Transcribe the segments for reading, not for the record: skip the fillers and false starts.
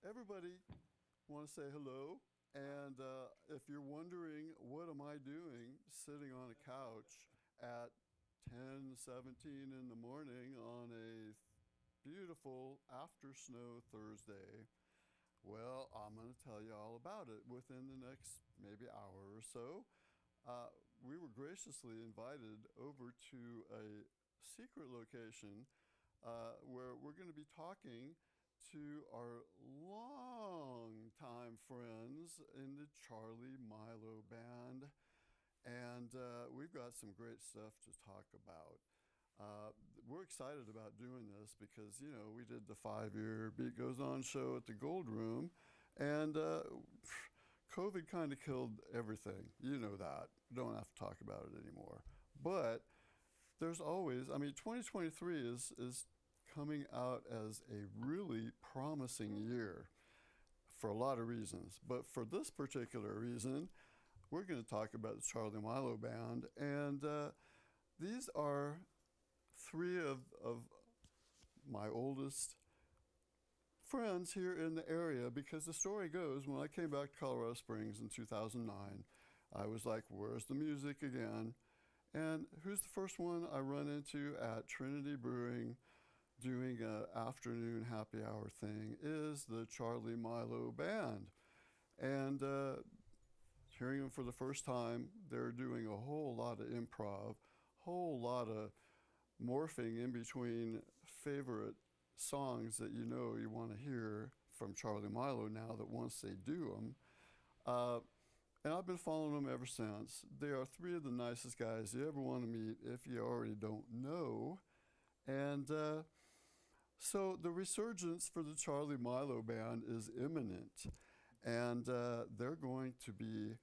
everybody want to say hello. And if you're wondering, what am I doing sitting on a couch at 10:17 in the morning on a beautiful after snow Thursday? Well, I'm going to tell you all about it within the next maybe hour or so. We were graciously invited over to a secret location where we're going to be talking to our longtime friends in the Charlie Milo Band. And we've got some great stuff to talk about. We're excited about doing this because, we did the 5-year Beat Goes On show at the Gold Room, and COVID kind of killed everything. You know that. Don't have to talk about it anymore. But there's always, 2023 is coming out as a really promising year for a lot of reasons. But for this particular reason, we're going to talk about the Charlie Milo Band. And these are three of my oldest friends here in the area, because the story goes, when I came back to Colorado Springs in 2009, I was like, where's the music again? And who's the first one I run into at Trinity Brewing doing an afternoon happy hour thing is the Charlie Milo Band. And hearing them for the first time, they're doing a whole lot of improv, whole lot of morphing in between favorite songs that you want to hear from Charlie Milo now that once they do them. And I've been following them ever since. They are three of the nicest guys you ever want to meet if you already don't know. And so the resurgence for the Charlie Milo Band is imminent. And they're going to be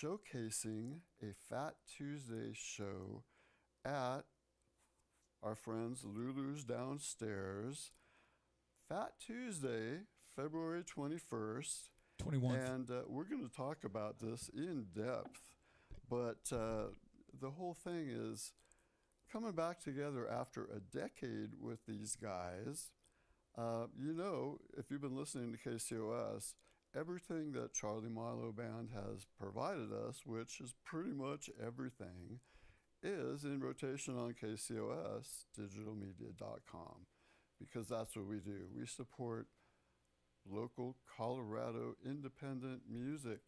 showcasing a Fat Tuesday show at our friends Lulu's downstairs. Fat Tuesday, February 21st. 21st. And we're going to talk about this in depth. But the whole thing is coming back together after a decade with these guys. If you've been listening to KCOS, everything that Charlie Milo Band has provided us, which is pretty much everything, is in rotation on KCOS Digital Media.com, because that's what we do. We support local Colorado independent music.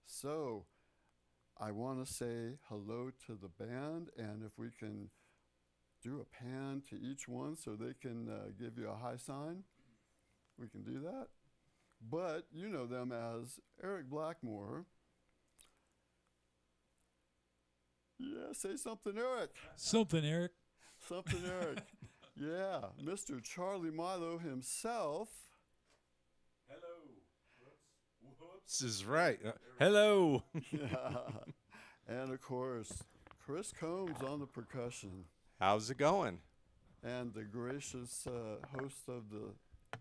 So I want to say hello to the band, and if we can do a pan to each one so they can give you a high sign, we can do that. But you know them as Eric Blackmore. Yeah, say something, Eric. Something, Eric. Something, Eric. Yeah, Mr. Charlie Milo himself. Hello. Whoops is right. Hello. Yeah. And of course, Chris Combs on the percussion. How's it going? And the gracious host of the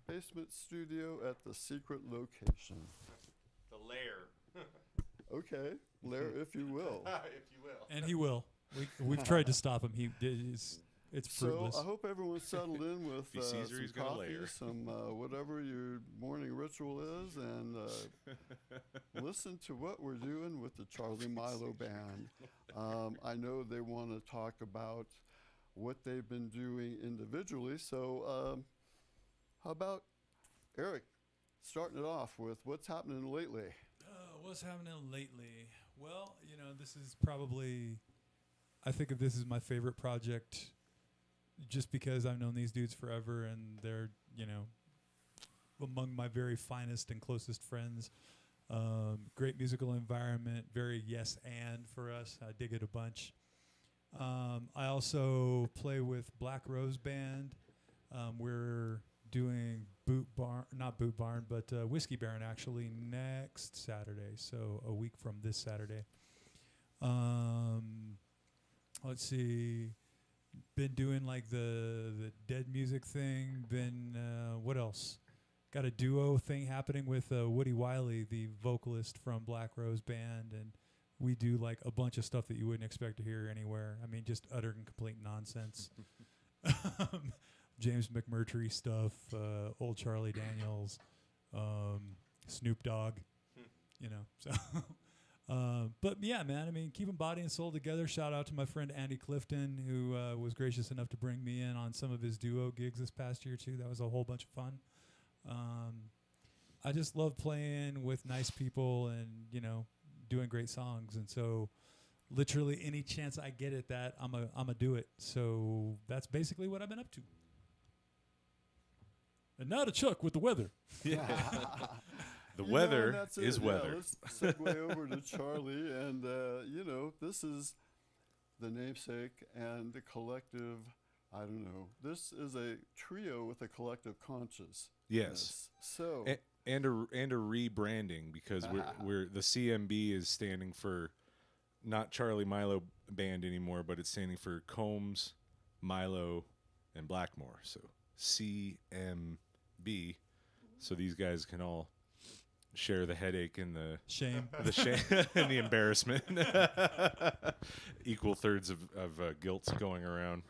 basement studio at the secret location. The lair. Okay, Lair, if you will. If you will. And he will. We've tried to stop him. It's fruitless. So I hope everyone's settled in with If he sees her, some he's gonna coffee, lair. some whatever your morning ritual is, and listen to what we're doing with the Charlie Milo Band. I know they want to talk about what they've been doing individually, so how about Eric, starting it off with what's happening lately? What's happening lately? Well, this is probably, I think of this as my favorite project just because I've known these dudes forever and they're, among my very finest and closest friends. Great musical environment, very yes and for us. I dig it a bunch. I also play with Black Rose Band. We're doing not Boot Barn, but Whiskey Baron actually next Saturday, so a week from this Saturday. Let's see, been doing like the dead music thing. What else? Got a duo thing happening with Woody Wiley, the vocalist from Black Rose Band, and we do like a bunch of stuff that you wouldn't expect to hear anywhere. I mean, just utter and complete nonsense. James McMurtry stuff, old Charlie Daniels, Snoop Dogg, you know. So, but yeah, man, I mean, keeping body and soul together. Shout out to my friend Andy Clifton, who was gracious enough to bring me in on some of his duo gigs this past year too. That was a whole bunch of fun. I just love playing with nice people and, you know, doing great songs. And so literally any chance I get at that, I'm a do it. So that's basically what I've been up to. And now to Chuck with the weather. Yeah. The weather is weather. Let's segue over to Charlie. And, you know, this is the namesake and the collective. I don't know. This is a trio with a collective conscious. Yes. So and a rebranding, because we're the CMB is standing for not Charlie Milo Band anymore, but it's standing for Combs, Milo, and Blackmore. So CMB. So these guys can all share the headache and the shame, and the embarrassment. Equal thirds of guilt going around.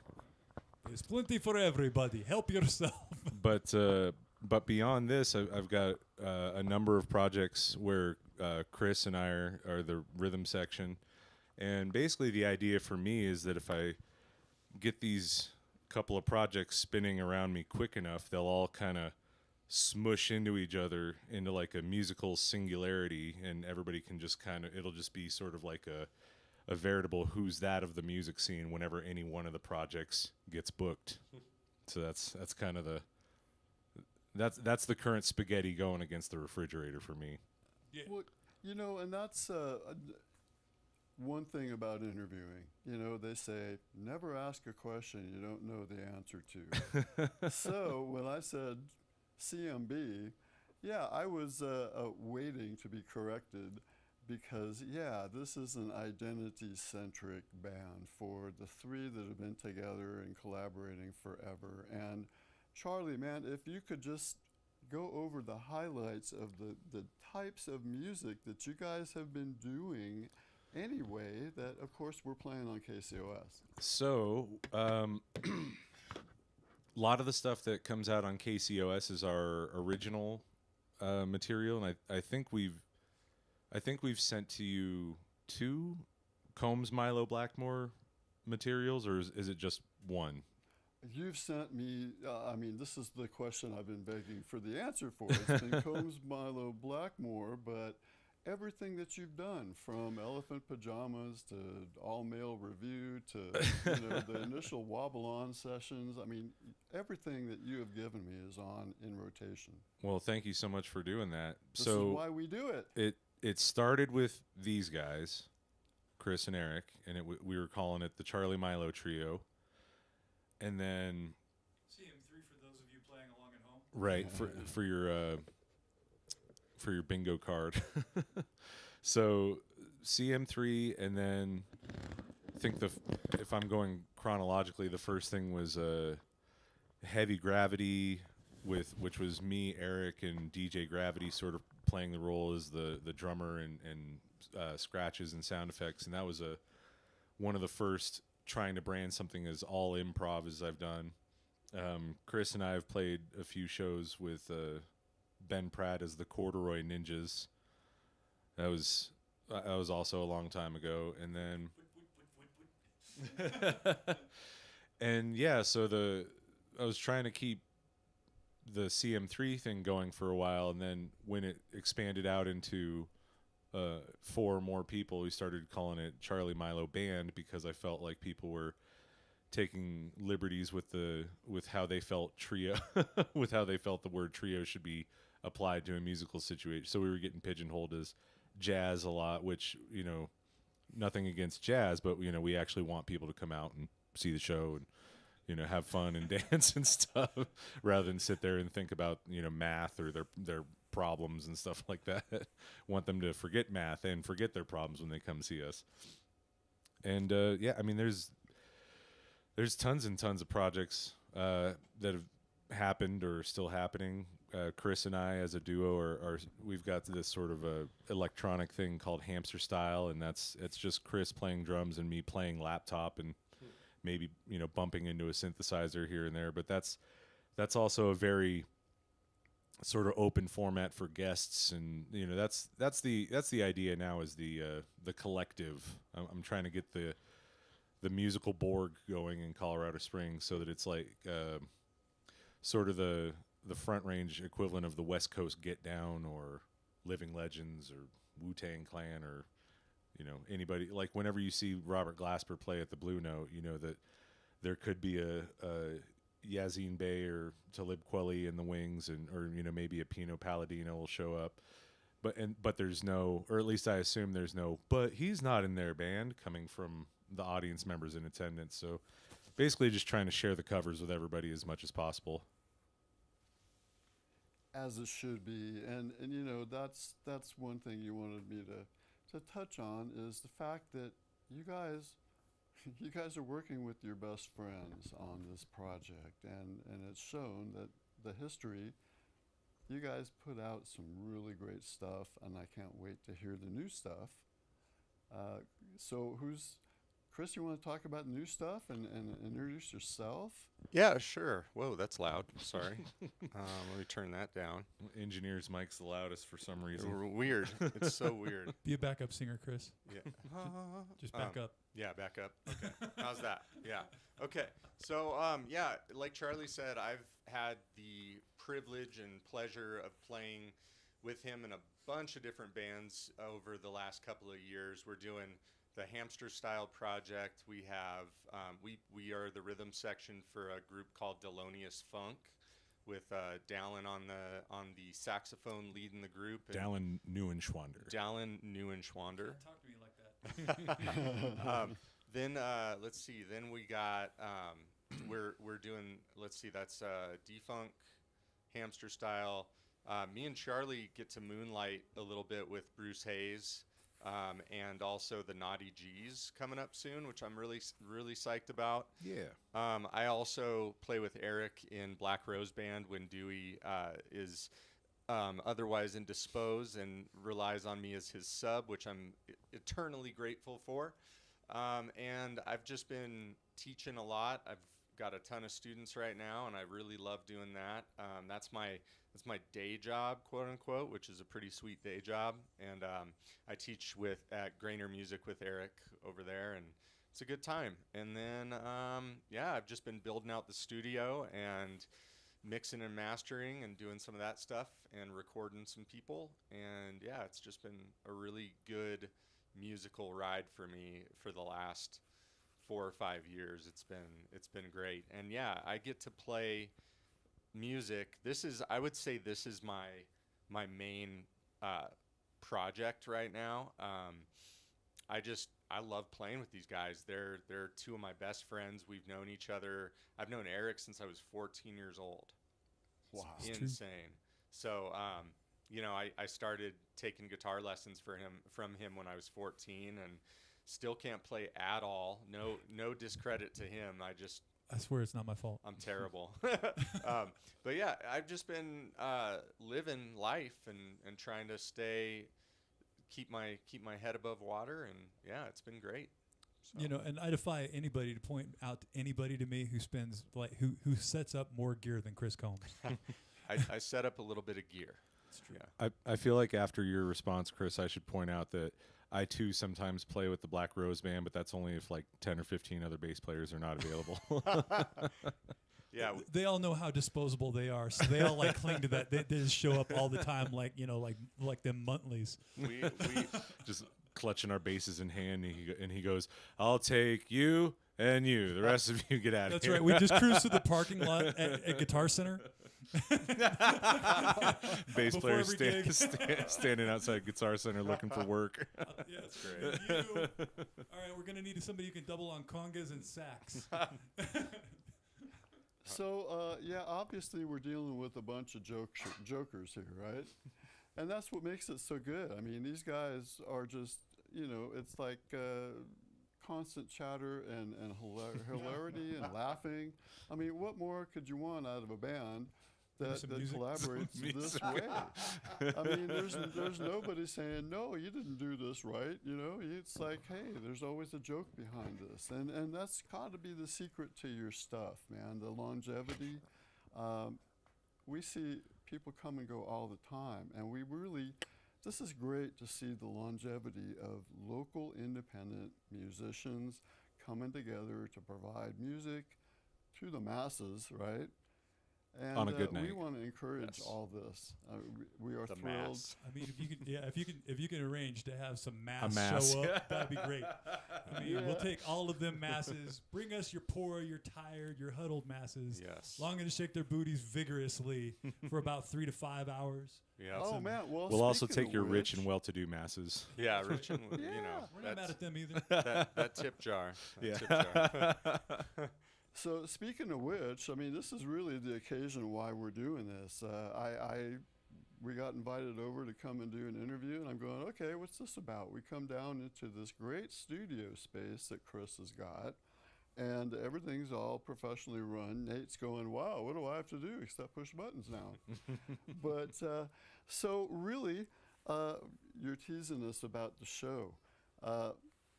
There's plenty for everybody. Help yourself. But beyond this, I've got a number of projects where Chris and I are the rhythm section. And basically the idea for me is that if I get these couple of projects spinning around me quick enough, they'll all kind of smush into each other into like a musical singularity, and everybody can just it'll just be sort of like a veritable who's that of the music scene whenever any one of the projects gets booked. So that's kind of that's the current spaghetti going against the refrigerator for me. Yeah. Well, you know, and that's one thing about interviewing. You know, they say, never ask a question you don't know the answer to. So when I said CMB, yeah, I was waiting to be corrected because, yeah, this is an identity-centric band for the three that have been together and collaborating forever. And Charlie, man, if you could just go over the highlights of the types of music that you guys have been doing anyway, that, of course, we're playing on KCOS. So, a lot of the stuff that comes out on KCOS is our original material, and I think we've sent to you 2 Combs Milo Blackmore materials, or is it just one? You've sent me, I mean, this is the question I've been begging for the answer for. It's been Combs Milo Blackmore, but everything that you've done, from Elephant Pajamas to All Male Review to the initial Wobble On sessions, I mean, everything that you have given me is on in rotation. Well, thank you so much for doing that. This is why we do it. It started with these guys, Chris and Eric, and we were calling it the Charlie Milo Trio. And then CM3 for those of you playing along at home. Right, for your bingo card. So CM3, and then I think if I'm going chronologically, the first thing was Heavy Gravity, which was me, Eric, and DJ Gravity sort of playing the role as the drummer and scratches and sound effects, and that was one of the first trying to brand something as all improv as I've done. Chris and I have played a few shows with Ben Pratt as the Corduroy Ninjas. That was also a long time ago. And then and yeah, so I was trying to keep the CM3 thing going for a while, and then when it expanded out into 4 more people, we started calling it Charlie Milo Band, because I felt like people were taking liberties with how they felt trio with how they felt the word trio should be applied to a musical situation. So we were getting pigeonholed as jazz a lot, which, you know, nothing against jazz, but, you know, we actually want people to come out and see the show and, you know, have fun and dance and stuff, rather than sit there and think about, you know, math or their problems and stuff like that. Want them to forget math and forget their problems when they come see us. And yeah, I mean, there's tons and tons of projects that have happened or still happening. Chris and I, as a duo, we've got this sort of a electronic thing called Hamster Style, and it's just Chris playing drums and me playing laptop and maybe, you know, bumping into a synthesizer here and there. But that's that's also a very sort of open format for guests, and that's the idea now, is the collective. I'm trying to get the musical Borg going in Colorado Springs, so that it's like sort of the Front Range equivalent of the West Coast Get Down or Living Legends or Wu-Tang Clan, or anybody. Like whenever you see Robert Glasper play at the Blue Note, you know that there could be a Yazine Bey or Talib Kweli in the wings, or maybe a Pino Palladino will show up, but there's no, or at least I assume there's no, but he's not in their band coming from the audience members in attendance. So basically just trying to share the covers with everybody as much as possible. As it should be, and that's one thing you wanted me to touch on, is the fact that you guys are working with your best friends on this project, and it's shown that the history, you guys put out some really great stuff, and I can't wait to hear the new stuff. So Chris, you want to talk about new stuff and introduce yourself? Yeah, sure. Whoa, that's loud. Sorry. Let me turn that down. Engineer's mic's the loudest for some reason. Weird. It's so weird. Be a backup singer, Chris. Yeah. Just back up. Yeah, back up. Okay. How's that? Yeah. Okay. So, like Charlie said, I've had the privilege and pleasure of playing with him in a bunch of different bands over the last couple of years. We're doing the Hamster Style project. We have we are the rhythm section for a group called Delonious Funk, with Dallin on the saxophone leading the group. Dallin Neuenschwander. Dallin Neuenschwander. Talk to me like that. Then let's see. Then we got we're doing, let's see, that's Defunk, Hamster Style. Me and Charlie get to moonlight a little bit with Bruce Hayes. And also the Naughty G's coming up soon, which I'm really psyched about. Yeah. I also play with Eric in Black Rose Band when Dewey is otherwise indisposed and relies on me as his sub, which I'm eternally grateful for. And I've just been teaching a lot. I've got a ton of students right now, and I really love doing that. That's my day job, quote unquote, which is a pretty sweet day job. And I teach at Grainer Music with Eric over there, and it's a good time. And then I've just been building out the studio and mixing and mastering and doing some of that stuff and recording some people. And yeah, it's just been a really good musical ride for me for the last 4 or 5 years. It's been great. And yeah, I get to play music. I would say this is my main project right now. I love playing with these guys. They're two of my best friends. We've known each other. I've known Eric since I was 14 years old. Wow. It's insane. So I started taking guitar lessons from him when I was 14, and still can't play at all. No discredit to him. I swear it's not my fault. I'm terrible. But yeah, I've just been living life and trying to keep my head above water, and yeah, it's been great. So. And I defy anybody to point out anybody to me who spends who sets up more gear than Chris Combs. I set up a little bit of gear. That's true. Yeah. I feel like after your response, Chris, I should point out that I too sometimes play with the Black Rose Band, but that's only if like 10 or 15 other bass players are not available. Yeah, they all know how disposable they are, so they all cling to that. They just show up all the time, like them Muntleys. we just clutching our basses in hand, and he goes, "I'll take you and you. The rest of you get out of here." That's right. We just cruise through the parking lot at Guitar Center. Bass Before players every standing outside Guitar Center looking for work. Yeah, that's great. All right, we're gonna need somebody who can double on congas and sax. So, obviously we're dealing with a bunch of jokers here, right? And that's what makes it so good. I mean, these guys are just, it's like constant chatter and hilarity and laughing. I mean, what more could you want out of a band that collaborates this way? I mean, there's nobody saying, no, you didn't do this right. It's like, hey, there's always a joke behind this. And that's got to be the secret to your stuff, man, the longevity. we see people come and go all the time, and this is great to see the longevity of local independent musicians coming together to provide music to the masses, right? And On a good night. we want to encourage Yes. all this. We are The thrilled. mass. I mean, if you can arrange to have some mass, mass. show up, that'd be great. I mean, Yeah. we'll take all of them masses. Bring us your poor, your tired, your huddled masses, Yes. longing to shake their booties vigorously for about 3 to 5 hours. Yeah. Oh man! Well, We'll also speaking take of your rich which- and well-to-do masses. Yeah, rich and you Yeah. know We're not mad that's- at them either. that tip jar. That Yeah. tip jar. So speaking of which, I mean, this is really the occasion why we're doing this. We got invited over to come and do an interview, and I'm going, okay, what's this about? We come down into this great studio space that Chris has got, and everything's all professionally run. Nate's going, wow, what do I have to do except push buttons now? But so really, you're teasing us about the show.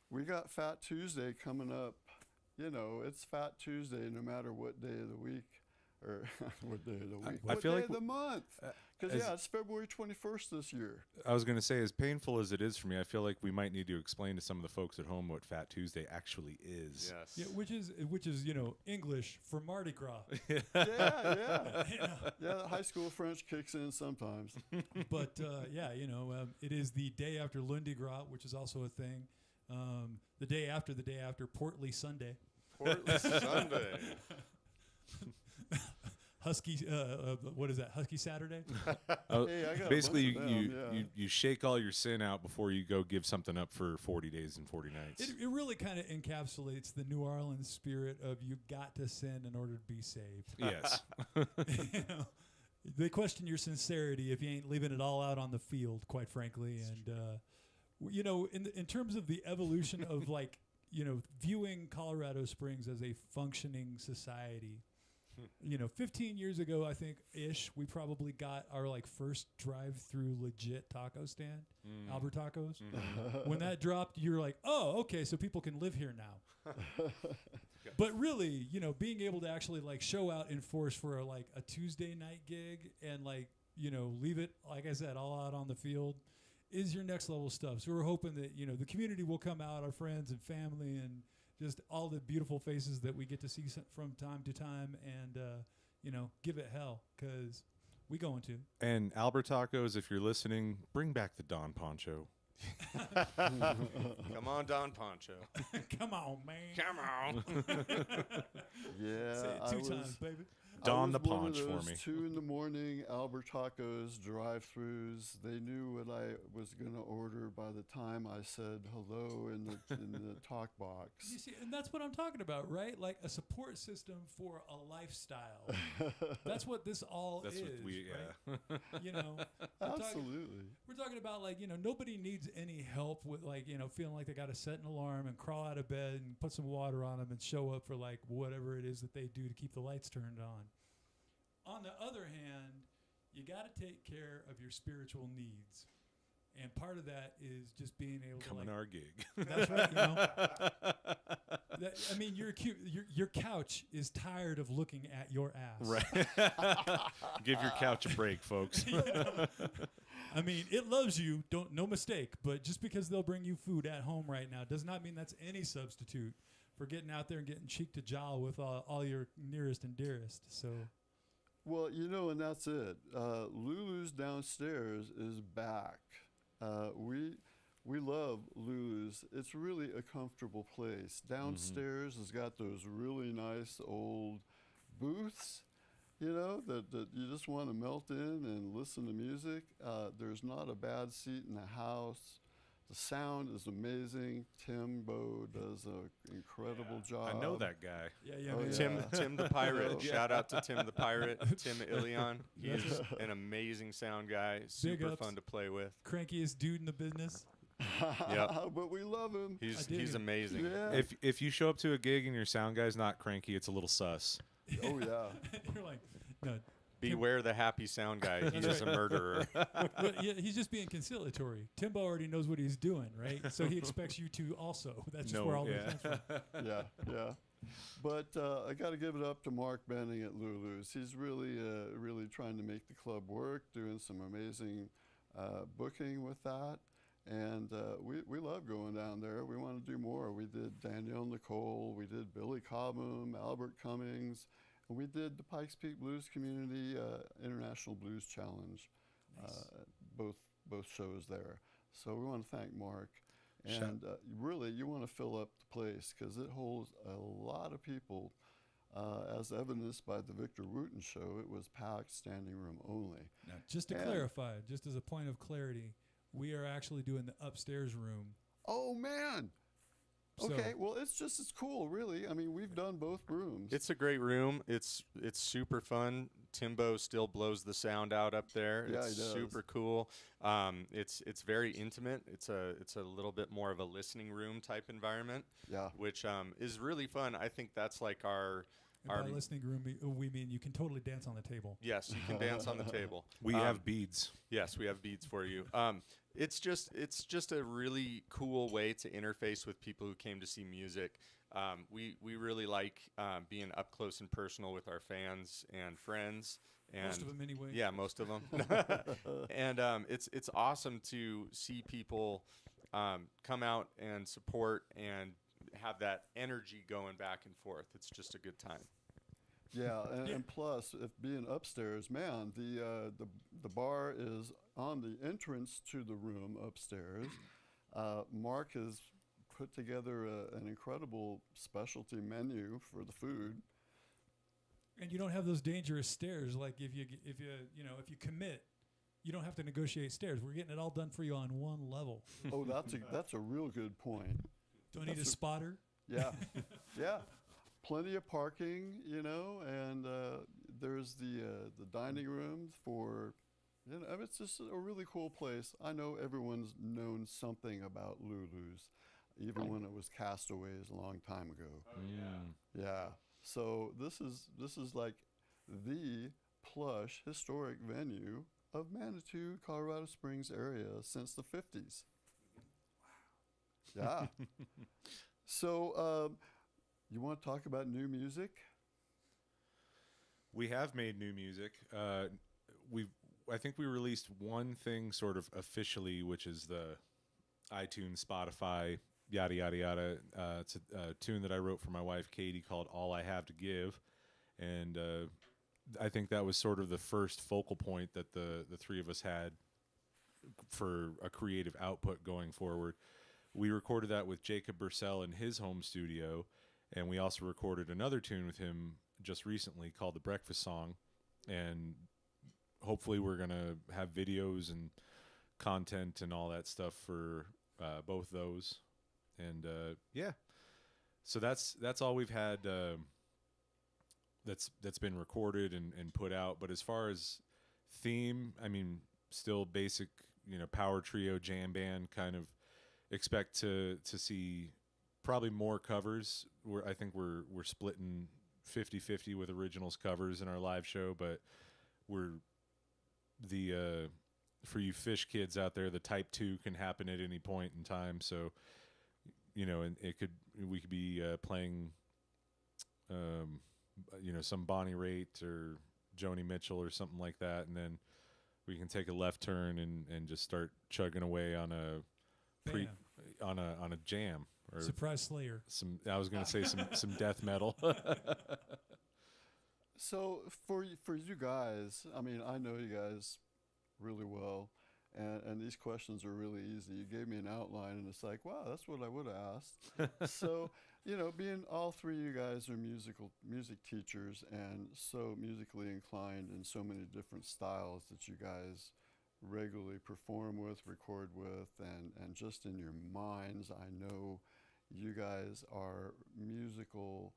We got Fat Tuesday coming up. You know, it's Fat Tuesday no matter what day of the week, or what day of the week, I what feel day like of the month. Because, as- yeah, it's February 21st this year. I was going to say, as painful as it is for me, I feel like we might need to explain to some of the folks at home what Fat Tuesday actually is. Yes. Yeah, which is English for Mardi Gras. Yeah, yeah. Yeah, the high school French kicks in sometimes. But it is the day after Lundi Gras, which is also a thing. The day after Portly Sunday. Portly Sunday. Husky, what is that? Husky Saturday? Oh, Hey, I got a basically, bunch of you, them, yeah. you shake all your sin out before you go give something up for 40 days and 40 nights. It really kind of encapsulates the New Orleans spirit of you got to sin in order to be saved. Yes. You know, they question your sincerity if you ain't leaving it all out on the field, quite frankly. And in terms of the evolution of viewing Colorado Springs as a functioning society. 15 years ago, I think we probably got our first drive-through legit taco stand, Albert Tacos. When that dropped, you're like, oh, okay, so people can live here now. But really, being able to actually show out in force for a Tuesday night gig and leave it, like I said, all out on the field is your next level stuff. So we're hoping that, the community will come out, our friends and family, and just all the beautiful faces that we get to see from time to time, and give it hell, because we going to. And Albert Tacos, if you're listening, bring back the Don Poncho. Come on, Don Poncho. Come on, man. Come on. Yeah, Say it I 2 was, times, baby. Don I the was one Paunch of for those me. 2 in the morning Albert Tacos drive-throughs. They knew what I was going to order by the time I said hello in the talk box. You see, and that's what I'm talking about, right? Like a support system for a lifestyle. That's what this all That's is. what we, right? yeah. Absolutely. We're talking about nobody needs any help with feeling like they got to set an alarm and crawl out of bed and put some water on them and show up for whatever it is that they do to keep the lights turned on. On the other hand, you got to take care of your spiritual needs. And part of that is just being able Come to on our gig. that's right, your couch is tired of looking at your ass. Right. Give your couch a break, folks. I mean, it loves you, no mistake, but just because they'll bring you food at home right now does not mean that's any substitute for getting out there and getting cheek to jowl with all your nearest and dearest. So, Well, and that's it. Lulu's downstairs is back. We love Lulu's. It's really a comfortable place. Downstairs has got those really nice old booths, that you just want to melt in and listen to music. There's not a bad seat in the house. The sound is amazing. Timbo does an incredible job. I know that guy. yeah, Oh, man. yeah. Tim the Pirate. Yeah. Shout out to Tim the Pirate. Tim Ilion. He is an amazing sound guy. Super ups. fun to play with. Crankiest dude in the business. Yep. But we love him. He's dig it. amazing. Yeah. If you show up to a gig and your sound guy's not cranky, it's a little sus. Oh, yeah. You're like, no. Beware the happy sound guy. He is a murderer. Well, yeah, he's just being conciliatory. Timbo already knows what he's doing, right? So he expects you to also. That's just where all that comes from. Yeah, yeah. But I got to give it up to Mark Benning at Lulu's. He's really trying to make the club work, doing some amazing booking with that. And we love going down there. We want to do more. We did Danielle Nicole, we did Billy Cobham, Albert Cummings, and we did the Pikes Peak Blues Community International Blues Challenge, Nice. both shows there. So we want to thank Mark. And really, you want to fill up the place because it holds a lot of people. As evidenced by the Victor Wooten show, it was packed, standing room only. Now, just to clarify, just as a point of clarity, we are actually doing the upstairs room. Oh, man. So- Okay, well, it's just as cool, really. I mean, we've done both rooms. It's a great room. It's super fun. Timbo still blows the sound out up there. Yeah, It's he does. super cool. It's very intimate. It's a little bit more of a listening room type environment, Yeah. which is really fun. I think that's like our And by listening room, we mean you can totally dance on the table. yes, you can dance on the table. We have beads. Yes, we have beads for you. It's just a really cool way to interface with people who came to see music. We really like being up close and personal with our fans and friends. And Most of them anyway. yeah, most of them. And it's awesome to see people come out and support and have that energy going back and forth. It's just a good time. Yeah, and plus, if being upstairs, man, the bar is on the entrance to the room upstairs. Mark has put together an incredible specialty menu for the food. And you don't have those dangerous stairs. Like if you commit, you don't have to negotiate stairs. We're getting it all done for you on one level. Oh, that's a real good point. Don't need a spotter. Yeah, yeah. Plenty of parking, and there's the dining room for, I mean, it's just a really cool place. I know everyone's known something about Lulu's, even when it was Castaways a long time ago. Yeah. So this is like the plush historic venue of Manitou, Colorado Springs area since the 50s. Wow. Yeah. So you want to talk about new music? We have made new music. I think we released one thing sort of officially, which is the iTunes, Spotify, yada yada yada. It's a tune that I wrote for my wife Katie called "All I Have to Give," and I think that was sort of the first focal point that the three of us had for a creative output going forward. We recorded that with Jacob Bursell in his home studio, and we also recorded another tune with him just recently called The Breakfast Song, and hopefully we're going to have videos and content and all that stuff for both those. And yeah, so that's all we've had that's been recorded and put out. But as far as theme, I mean, still basic, power trio, jam band kind of. Expect to see probably more covers. I think we're splitting 50-50 with originals covers in our live show, but we're for you Fish kids out there, the Type 2 can happen at any point in time. So, and we could be playing some Bonnie Raitt or Joni Mitchell or something like that, and then we can take a left turn and just start chugging away on a on a jam or Surprise Slayer. I was going to say some death metal. So for you guys, I mean, I know you guys really well, and these questions are really easy. You gave me an outline, and it's like, wow, that's what I would have asked. So, being all three of you guys are music teachers and so musically inclined in so many different styles that you guys regularly perform with, record with, and just in your minds, I know you guys are musical.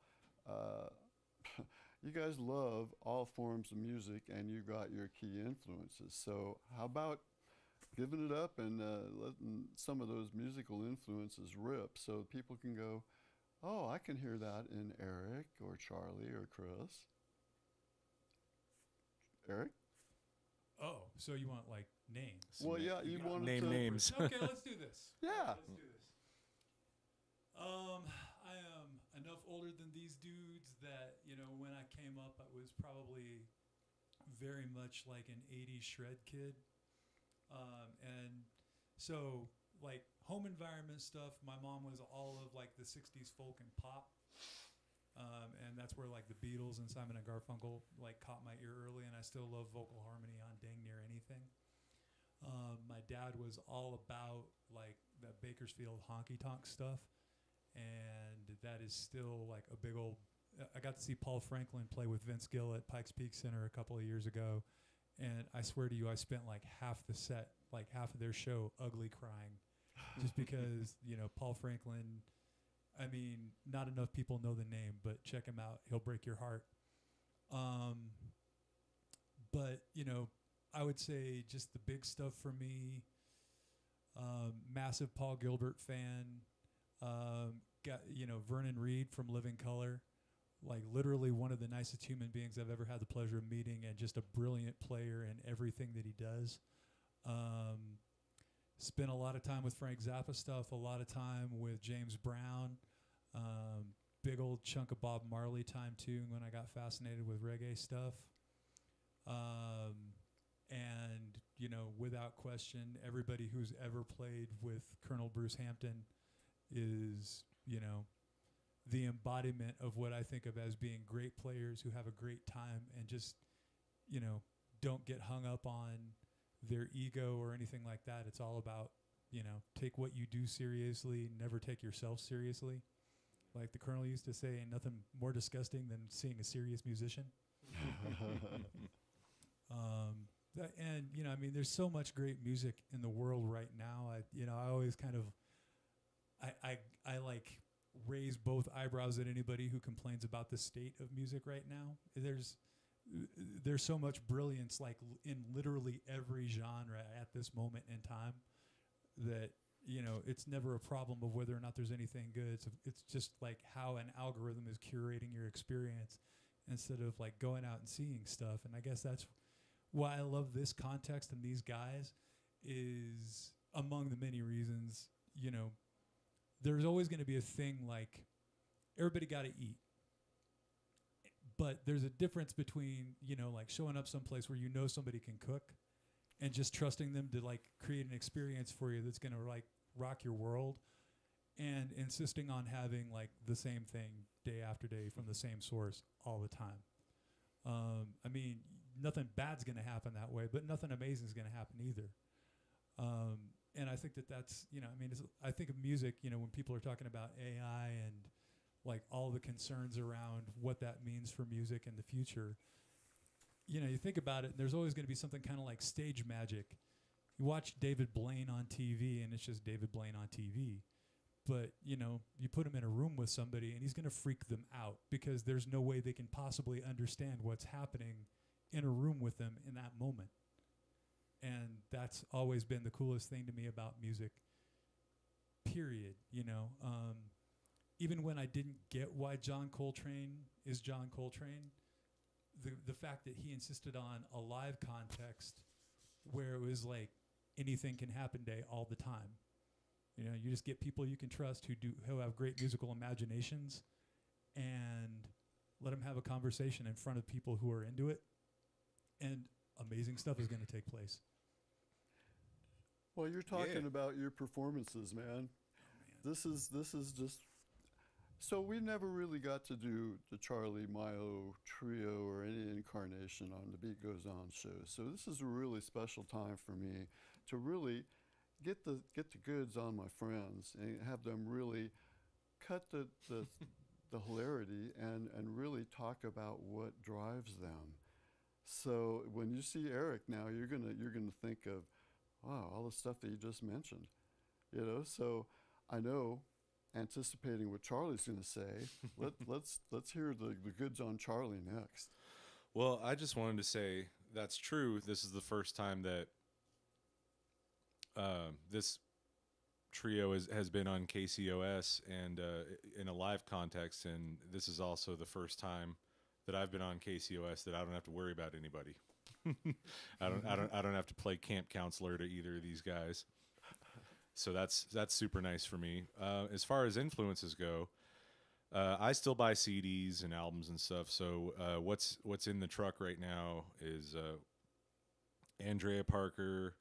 You guys love all forms of music, and you got your key influences. So how about giving it up and letting some of those musical influences rip so people can go, oh, I can hear that in Eric or Charlie or Chris. Eric? Oh, so you want like names? Well, yeah, you wanted name to names. Okay, let's do this. Yeah. Let's do this. enough older than these dudes that, you know, when I came up, I was probably very much like an 80s shred kid. And so, like, home environment stuff, my mom was all of, like, the 60s folk and pop. And that's where, like, the Beatles and Simon and Garfunkel, like, caught my ear early, and I still love vocal harmony on dang near anything. My dad was all about, like, the Bakersfield honky-tonk stuff, and that is still, like, a big old... I got to see Paul Franklin play with Vince Gill at Pikes Peak Center a couple of years ago, and I swear to you, I spent, like, half the set, like, half of their show ugly crying, just because, you know, Paul Franklin... I mean, not enough people know the name, but check him out. He'll break your heart. But, you know, I would say just the big stuff for me, massive Paul Gilbert fan, got, you know, Vernon Reid from Living Colour, like literally one of the nicest human beings I've ever had the pleasure of meeting, and just a brilliant player in everything that he does. Spent a lot of time with Frank Zappa stuff, a lot of time with James Brown, big old chunk of Bob Marley time too when I got fascinated with reggae stuff. And, you know, without question, everybody who's ever played with Colonel Bruce Hampton is, you know, the embodiment of what I think of as being great players who have a great time and just, you know, don't get hung up on their ego or anything like that. It's all about, you know, take what you do seriously, never take yourself seriously. Like the Colonel used to say, ain't nothing more disgusting than seeing a serious musician. And, you know, I mean, there's so much great music in the world right now. I always kind of, I like raise both eyebrows at anybody who complains about the state of music right now. There's so much brilliance, like in literally every genre at this moment in time, that, you know, it's never a problem of whether or not there's anything good. It's just like how an algorithm is curating your experience instead of like going out and seeing stuff. And I guess that's why I love this context and these guys, is among the many reasons. You know, there's always going to be a thing like everybody got to eat. But there's a difference between, you know, like showing up someplace where you know somebody can cook and just trusting them to like create an experience for you that's going to like rock your world, and insisting on having like the same thing day after day from the same source all the time. I mean, nothing bad's going to happen that way, but nothing amazing is going to happen either. And I think that's, you know, I mean, I think of music, you know, when people are talking about AI and like all the concerns around what that means for music in the future. You know, you think about it, and there's always going to be something kind of like stage magic. You watch David Blaine on TV, and it's just David Blaine on TV. But, you know, you put him in a room with somebody, and he's going to freak them out because there's no way they can possibly understand what's happening in a room with them in that moment. And that's always been the coolest thing to me about music, period, you know. Even when I didn't get why John Coltrane is John Coltrane, the fact that he insisted on a live context where it was like anything can happen day all the time. You know, you just get people you can trust who have great musical imaginations, and let them have a conversation in front of people who are into it, and amazing stuff is going to take place. Well, you're talking about your performances, man. This is just... So we never really got to do the Charlie Milo trio or any incarnation on the Beat Goes On show. So this is a really special time for me to really get the goods on my friends and have them really cut the hilarity and really talk about what drives them. So when you see Eric now, you're gonna think of, wow, all the stuff that you just mentioned, you know. So I know, anticipating what Charlie's going to say, let's hear the goods on Charlie next. Well, I just wanted to say that's true. This is the first time that this trio has been on KCOS and in a live context, and this is also the first time that I've been on KCOS that I don't have to worry about anybody. I don't have to play camp counselor to either of these guys. So that's super nice for me. As far as influences go, I still buy CDs and albums and stuff. So what's in the truck right now is Andrea Parker,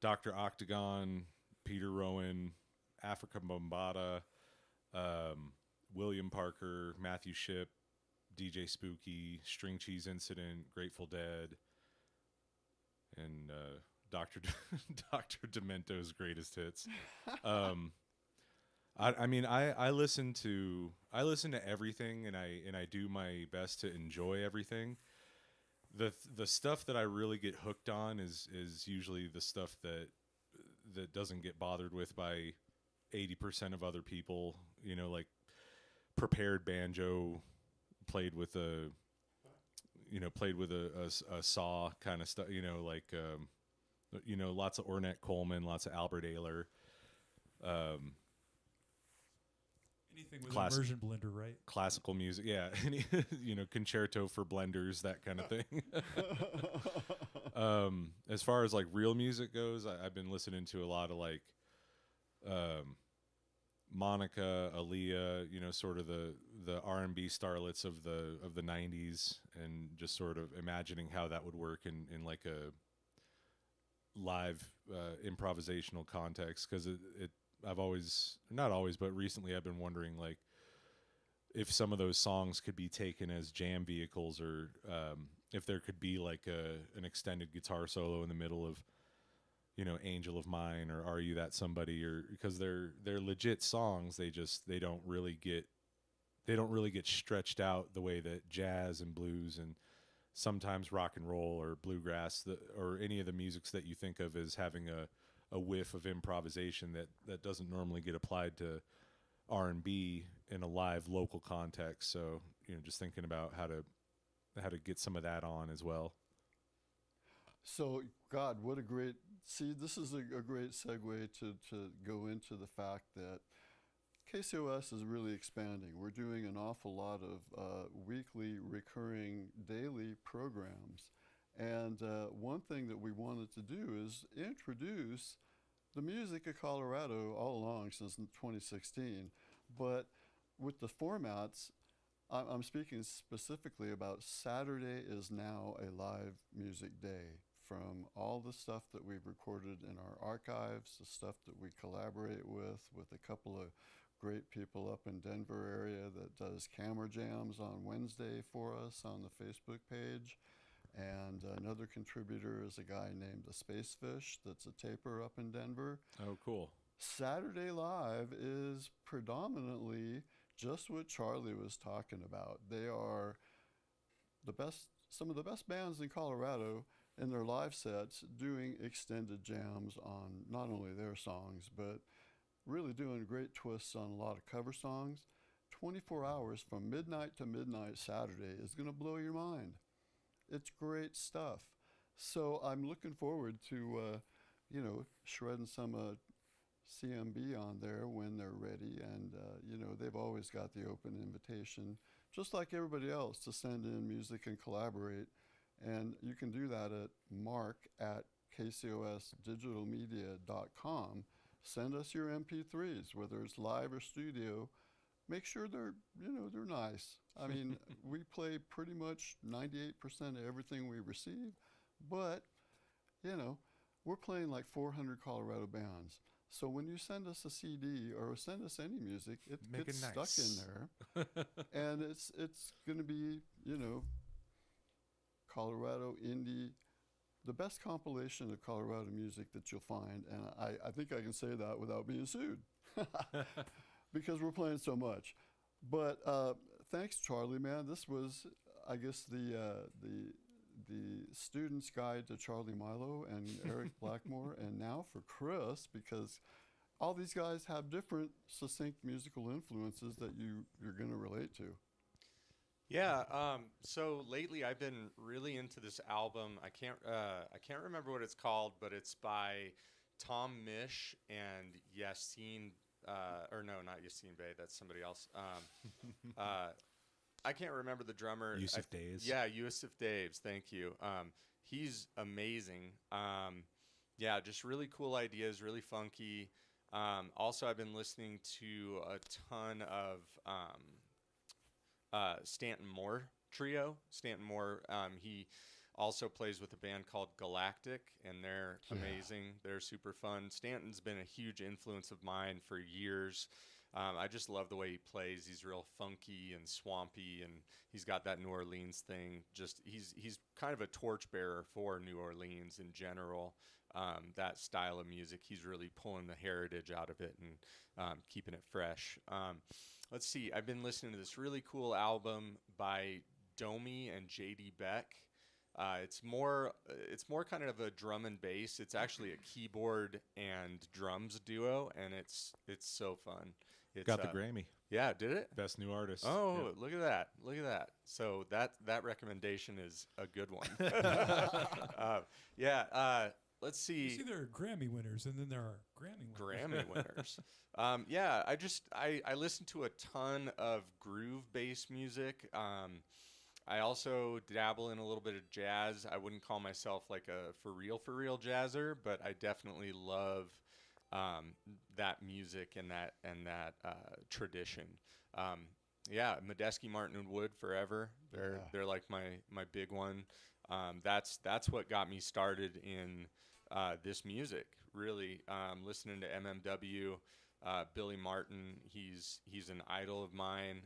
Dr. Octagon, Peter Rowan, Africa Bombata, William Parker, Matthew Shipp, DJ Spooky, String Cheese Incident, Grateful Dead, and Dr. Demento's greatest hits. I listen to everything, and I do my best to enjoy everything. The stuff that I really get hooked on is usually the stuff that doesn't get bothered with by 80% of other people. You know, like prepared banjo played with a saw kind of stuff. You know, like lots of Ornette Coleman, lots of Albert Ayler. Anything with an immersion blender, right? Classical music, yeah. Concerto for blenders, that kind of thing. As far as like real music goes, I've been listening to a lot of like Monica, Aaliyah, sort of the R&B starlets of the 90s, and just sort of imagining how that would work in like a live improvisational context, because I've always, not always, but recently I've been wondering, like, if some of those songs could be taken as jam vehicles, or if there could be like an extended guitar solo in the middle of, Angel of Mine or Are You That Somebody, or because they're legit songs. They don't really get stretched out the way that jazz and blues and sometimes rock and roll or bluegrass or any of the musics that you think of as having a whiff of improvisation that doesn't normally get applied to R&B in a live local context. So, just thinking about how to get some of that on as well. So, God, what a great, this is a great segue to go into the fact that KCOS is really expanding. We're doing an awful lot of weekly, recurring, daily programs. And one thing that we wanted to do is introduce the music of Colorado all along since 2016. But with the formats, I'm speaking specifically about Saturday is now a live music day. From all the stuff that we've recorded in our archives, the stuff that we collaborate with a couple of great people up in Denver area that does camera jams on Wednesday for us on the Facebook page. And another contributor is a guy named the Space Fish that's a taper up in Denver. Oh, cool. Saturday Live is predominantly just what Charlie was talking about. They are some of the best bands in Colorado in their live sets, doing extended jams on not only their songs, but really doing great twists on a lot of cover songs. 24 hours from midnight to midnight Saturday is going to blow your mind. It's great stuff. So I'm looking forward to, shredding some CMB on there when they're ready. And, they've always got the open invitation, just like everybody else, to send in music and collaborate. And you can do that at mark@KCOSdigitalmedia.com. Send us your MP3s, whether it's live or studio. Make sure they're nice. I mean, we play pretty much 98% of everything we receive, but, we're playing like 400 Colorado bands. So when you send us a CD or send us any music, it gets stuck in there. And it's going to be, Colorado indie, the best compilation of Colorado music that you'll find. And I think I can say that without being sued because we're playing so much. But thanks, Charlie, man. This was, I guess, the student's guide to Charlie Milo and Eric Blackmore, and now for Chris, because all these guys have different succinct musical influences that you're going to relate to. Yeah. So lately, I've been really into this album. I can't remember what it's called, but it's by Tom Misch and Yassine. Or no, not Yassine Bey. That's somebody else. I can't remember the drummer. Yusuf Days. Yeah, Yusuf Days. Thank you. He's amazing. Yeah, just really cool ideas, really funky. Also, I've been listening to a ton of Stanton Moore trio. Stanton Moore, he also plays with a band called Galactic, and they're amazing. They're super fun. Stanton's been a huge influence of mine for years. I just love the way he plays. He's real funky and swampy, and he's got that New Orleans thing. Just he's kind of a torchbearer for New Orleans in general. That style of music, he's really pulling the heritage out of it and keeping it fresh. Let's see. I've been listening to this really cool album by Domi and J.D. Beck. It's more kind of a drum and bass. It's actually a keyboard and drums duo, and it's so fun. It's, Got the Grammy. Yeah, did it? Best new artist. Oh, Yeah. look at that! Look at that! So that recommendation is a good one. Let's see. You see, there are Grammy winners, and then there are Grammy winners. Grammy winners. Yeah, I listen to a ton of groove-based music. I also dabble in a little bit of jazz. I wouldn't call myself like a for real jazzer, but I definitely love that music and that tradition. Yeah, Medeski, Martin and Wood forever. They're like my big one. That's what got me started in this music. Really, listening to MMW. Billy Martin, he's an idol of mine.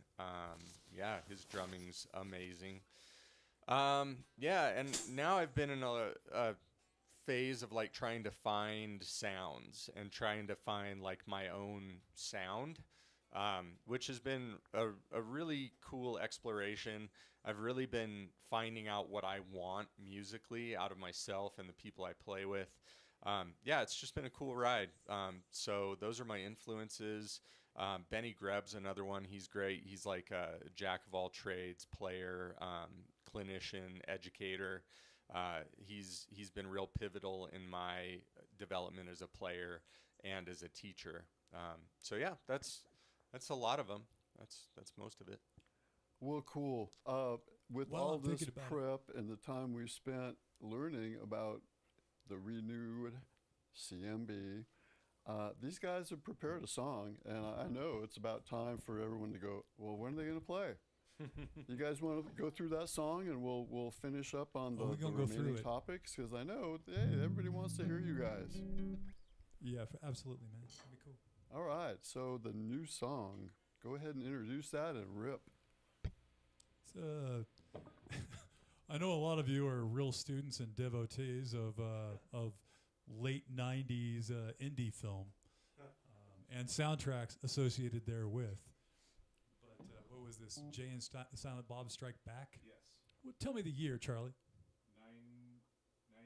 Yeah, his drumming's amazing. Yeah, and now I've been in a phase of like trying to find sounds and trying to find like my own sound, which has been a really cool exploration. I've really been finding out what I want musically out of myself and the people I play with. Yeah, it's just been a cool ride. So those are my influences. Benny Greb's another one. He's great. He's like a jack of all trades, player, clinician, educator. He's been real pivotal in my development as a player and as a teacher. So yeah, that's a lot of them. That's most of it. Well, cool. With Well, all I'm this thinking about prep and the time we spent learning about the renewed CMB, these guys have prepared a song, and I know it's about time for everyone to go, well, when are they going to play? You guys want to go through that song, and we'll finish up on Oh, we're the gonna go through remaining it. topics, because I know, hey, everybody wants to hear you guys. Yeah, absolutely, man. That'd be cool. All right, so the new song, go ahead and introduce that and rip. I know a lot of you are real students and devotees of late '90s indie film and soundtracks associated therewith. But what was this? Jay and Silent Bob Strike Back? Yes. Well, tell me the year, Charlie. 90. Oh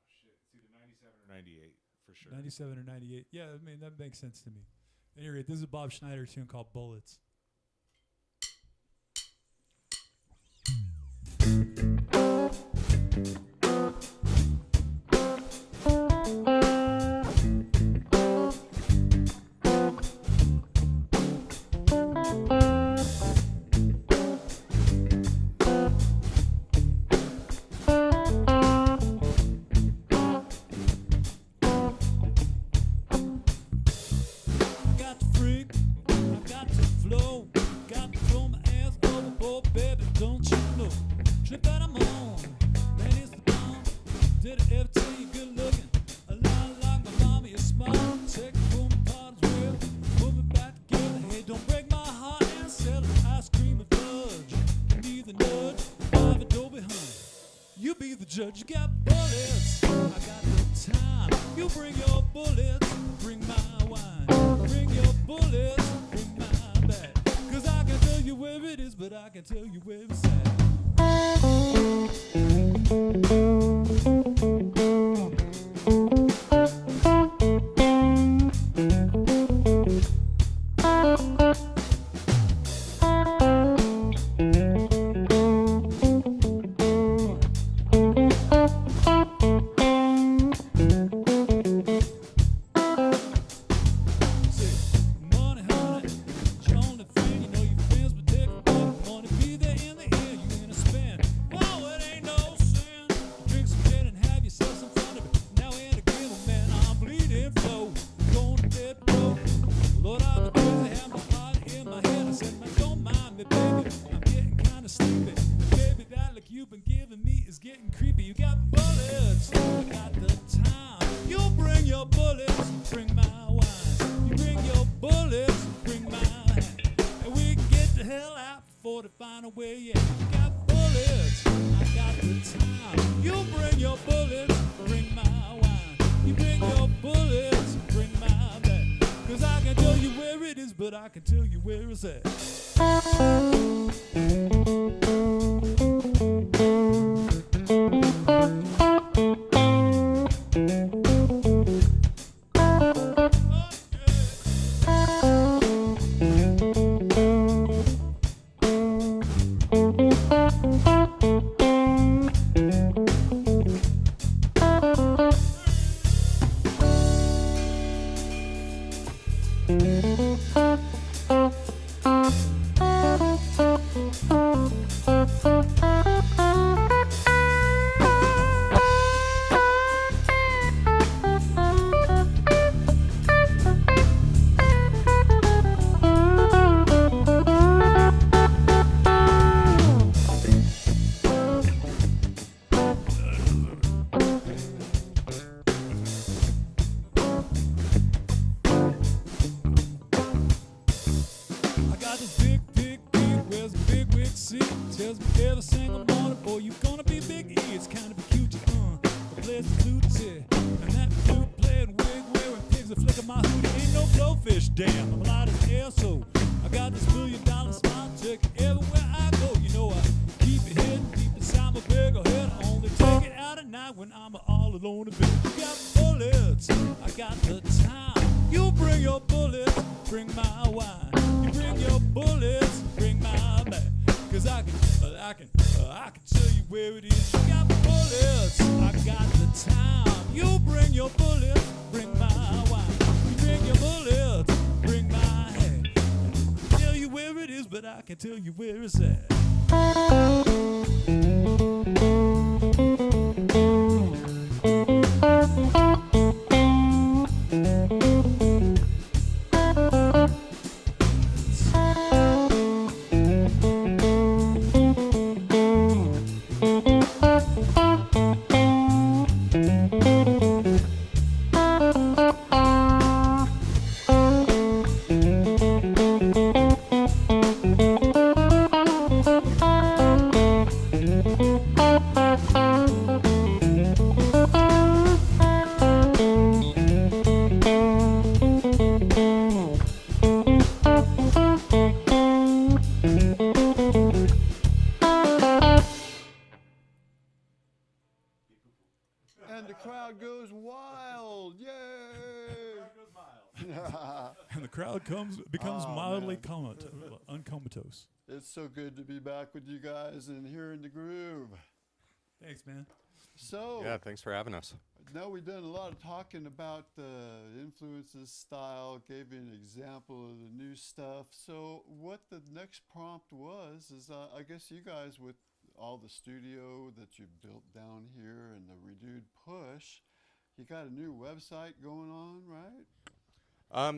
shit! It's either 97 or 98 for sure. 97 or 98. Yeah, I mean that makes sense to me. At any rate, this is a Bob Schneider tune called Bullets. Judge, you got bullets, I got the time. You bring your bullets, bring my wine. Bring your bullets, bring my bag. 'Cause I can tell you where it is, but I can tell you where it's know where you at. You got bullets, I got the time. You bring your bullets, bring my wine. You bring your bullets, bring my back. 'Cause I can tell you where it is, but I can tell you where it's at. And the crowd goes wild. Yay! And the crowd becomes mildly uncomatose. It's so good to be back with you guys and here in the groove. Thanks, man. So Yeah, thanks for having us. now we've done a lot of talking about the influences, style, gave you an example of the new stuff. So what the next prompt was is I guess you guys, with all the studio that you built down here and the renewed push, you got a new website going on, right?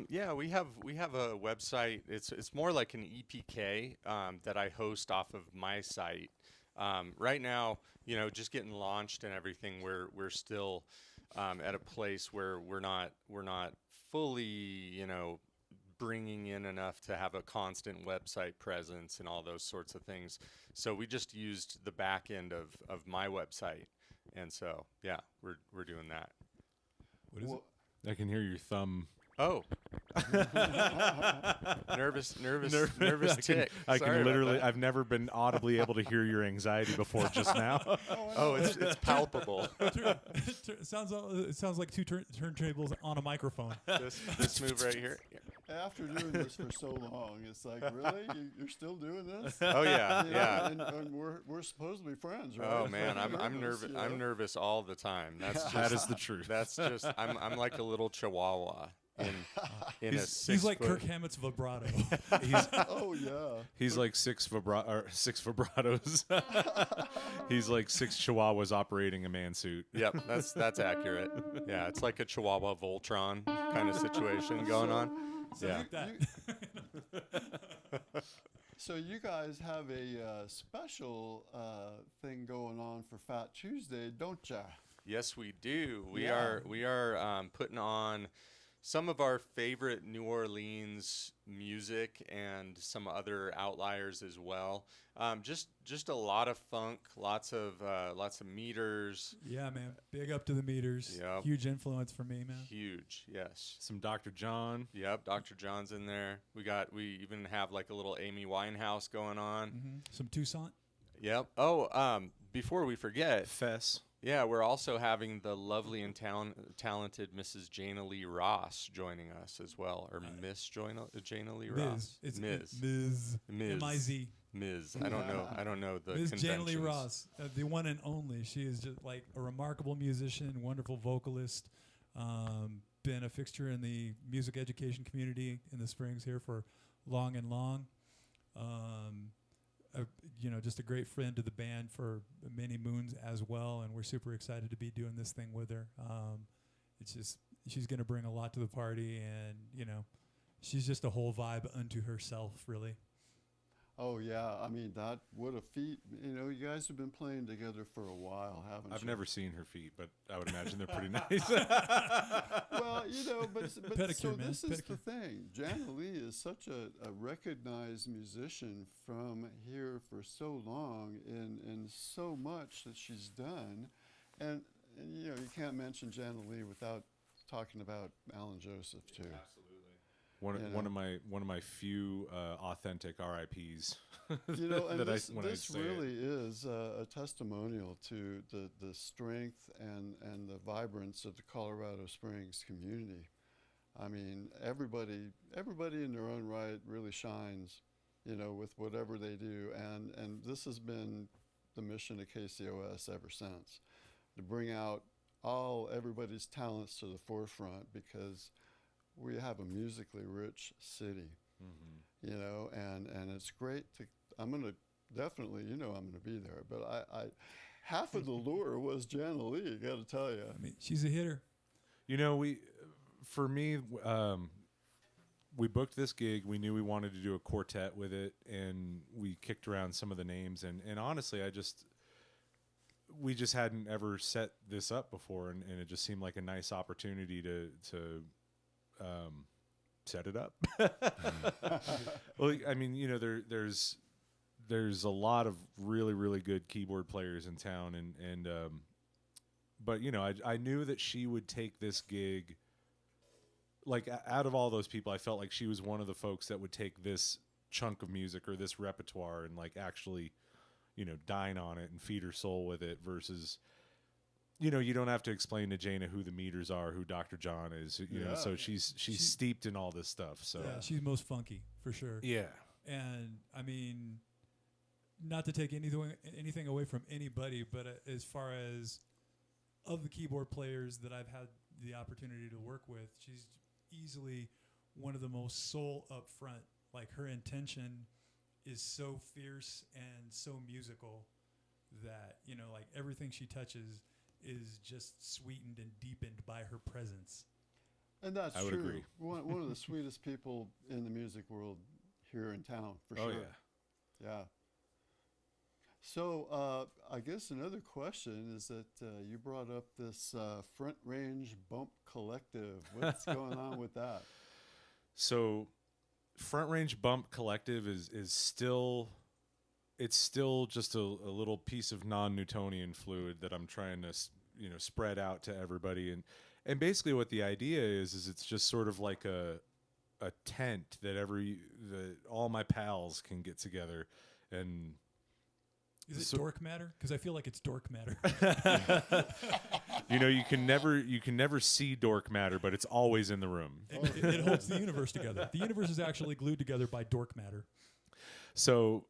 Yeah, we have a website. It's more like an EPK that I host off of my site. Right now, just getting launched and everything. We're still at a place where we're not fully bringing in enough to have a constant website presence and all those sorts of things. So we just used the back end of my website, and so yeah, we're doing that. What is it? I can hear your thumb. Oh, nervous tick. I Sorry can about literally. that. I've never been audibly able to hear your anxiety before just now. Oh, it's palpable. It sounds like two turntables on a microphone. This move right here. After doing this for so long, it's like, really? You're still doing this? Oh yeah, yeah. And we're supposed to be friends, right? Oh man, I'm nervous. nervous. I'm nervous all the time. That is the truth. That's just. I'm like a little chihuahua in a He's like Kirk Hammett's vibrato. Oh yeah. He's like six vibratos. He's like 6 chihuahuas operating a man suit. Yep, that's accurate. Yeah, it's like a Chihuahua Voltron kind of situation going on. Yeah. So you guys have a special thing going on for Fat Tuesday, don't ya? Yes, we do. We Yeah. are putting on some of our favorite New Orleans music and some other outliers as well. Just a lot of funk, lots of meters. Yeah, man. Big up to the meters. Yep. Huge influence for me, man. Huge, yes. Some Dr. John. Yep, Dr. John's in there. We even have like a little Amy Winehouse going on. Mm-hmm. Some Toussaint. Yep. Oh, before we forget, Fess. yeah, we're also having the lovely and talented Mrs. Jana Lee Ross joining us as well, or Miss Jana Lee Ross. It's Ms. Ms. Ms. M-I-Z. Ms. I don't know. I don't know the Ms. conventions. Jana Lee Ross, the one and only. She is just like a remarkable musician, wonderful vocalist. Been a fixture in the music education community in the Springs here for long and long. Just a great friend to the band for many moons as well, and we're super excited to be doing this thing with her. It's just she's going to bring a lot to the party, and she's just a whole vibe unto herself, really. Oh yeah, I mean what a feat. You guys have been playing together for a while, haven't you? I've never seen her feet, but I would imagine they're pretty nice. Well, but Pedicure, so man. this is Pedicure. the thing. Jana Lee is such a recognized musician from here for so long, and so much that she's done, and you can't mention Jana Lee without talking about Alan Joseph too. One of my few authentic RIPs. And that this when I say really is a testimonial to the strength and the vibrance of the Colorado Springs community. I mean, everybody in their own right really shines, with whatever they do, and this has been the mission of KCOS ever since, to bring out everybody's talents to the forefront, because we have a musically rich city, and it's great to. I'm gonna definitely, I'm gonna be there. But I half of the lure was Jana Lee. Got to tell you. I mean, she's a hitter. We booked this gig. We knew we wanted to do a quartet with it, and we kicked around some of the names. And honestly, we just hadn't ever set this up before, and it just seemed like a nice opportunity to set it up. Well, I mean, there's a lot of really, really good keyboard players in town, but I knew that she would take this gig. Like, out of all those people, I felt like she was one of the folks that would take this chunk of music or this repertoire and actually, dine on it and feed her soul with it, versus, you don't have to explain to Jana who the meters are, who Dr. John is, so she's steeped in all this stuff. So yeah, she's most funky for sure. Yeah. And I mean, not to take anything away from anybody, but as far as of the keyboard players that I've had the opportunity to work with, she's easily one of the most soul up front. Like, her intention is so fierce and so musical that, everything she touches is just sweetened and deepened by her presence. And that's I would true. agree. One of the sweetest people in the music world here in town, for sure. Oh, yeah. Yeah. So I guess another question is that you brought up this Front Range Bump Collective. What's going on with that? So Front Range Bump Collective is still just a little piece of non-Newtonian fluid that I'm trying to spread out to everybody, and basically what the idea is it's just sort of like a tent that all my pals can get together. And is it dork matter? Because I feel like it's dork matter. you can never see dork matter, but it's always in the room. It holds the universe together. The universe is actually glued together by dork matter. So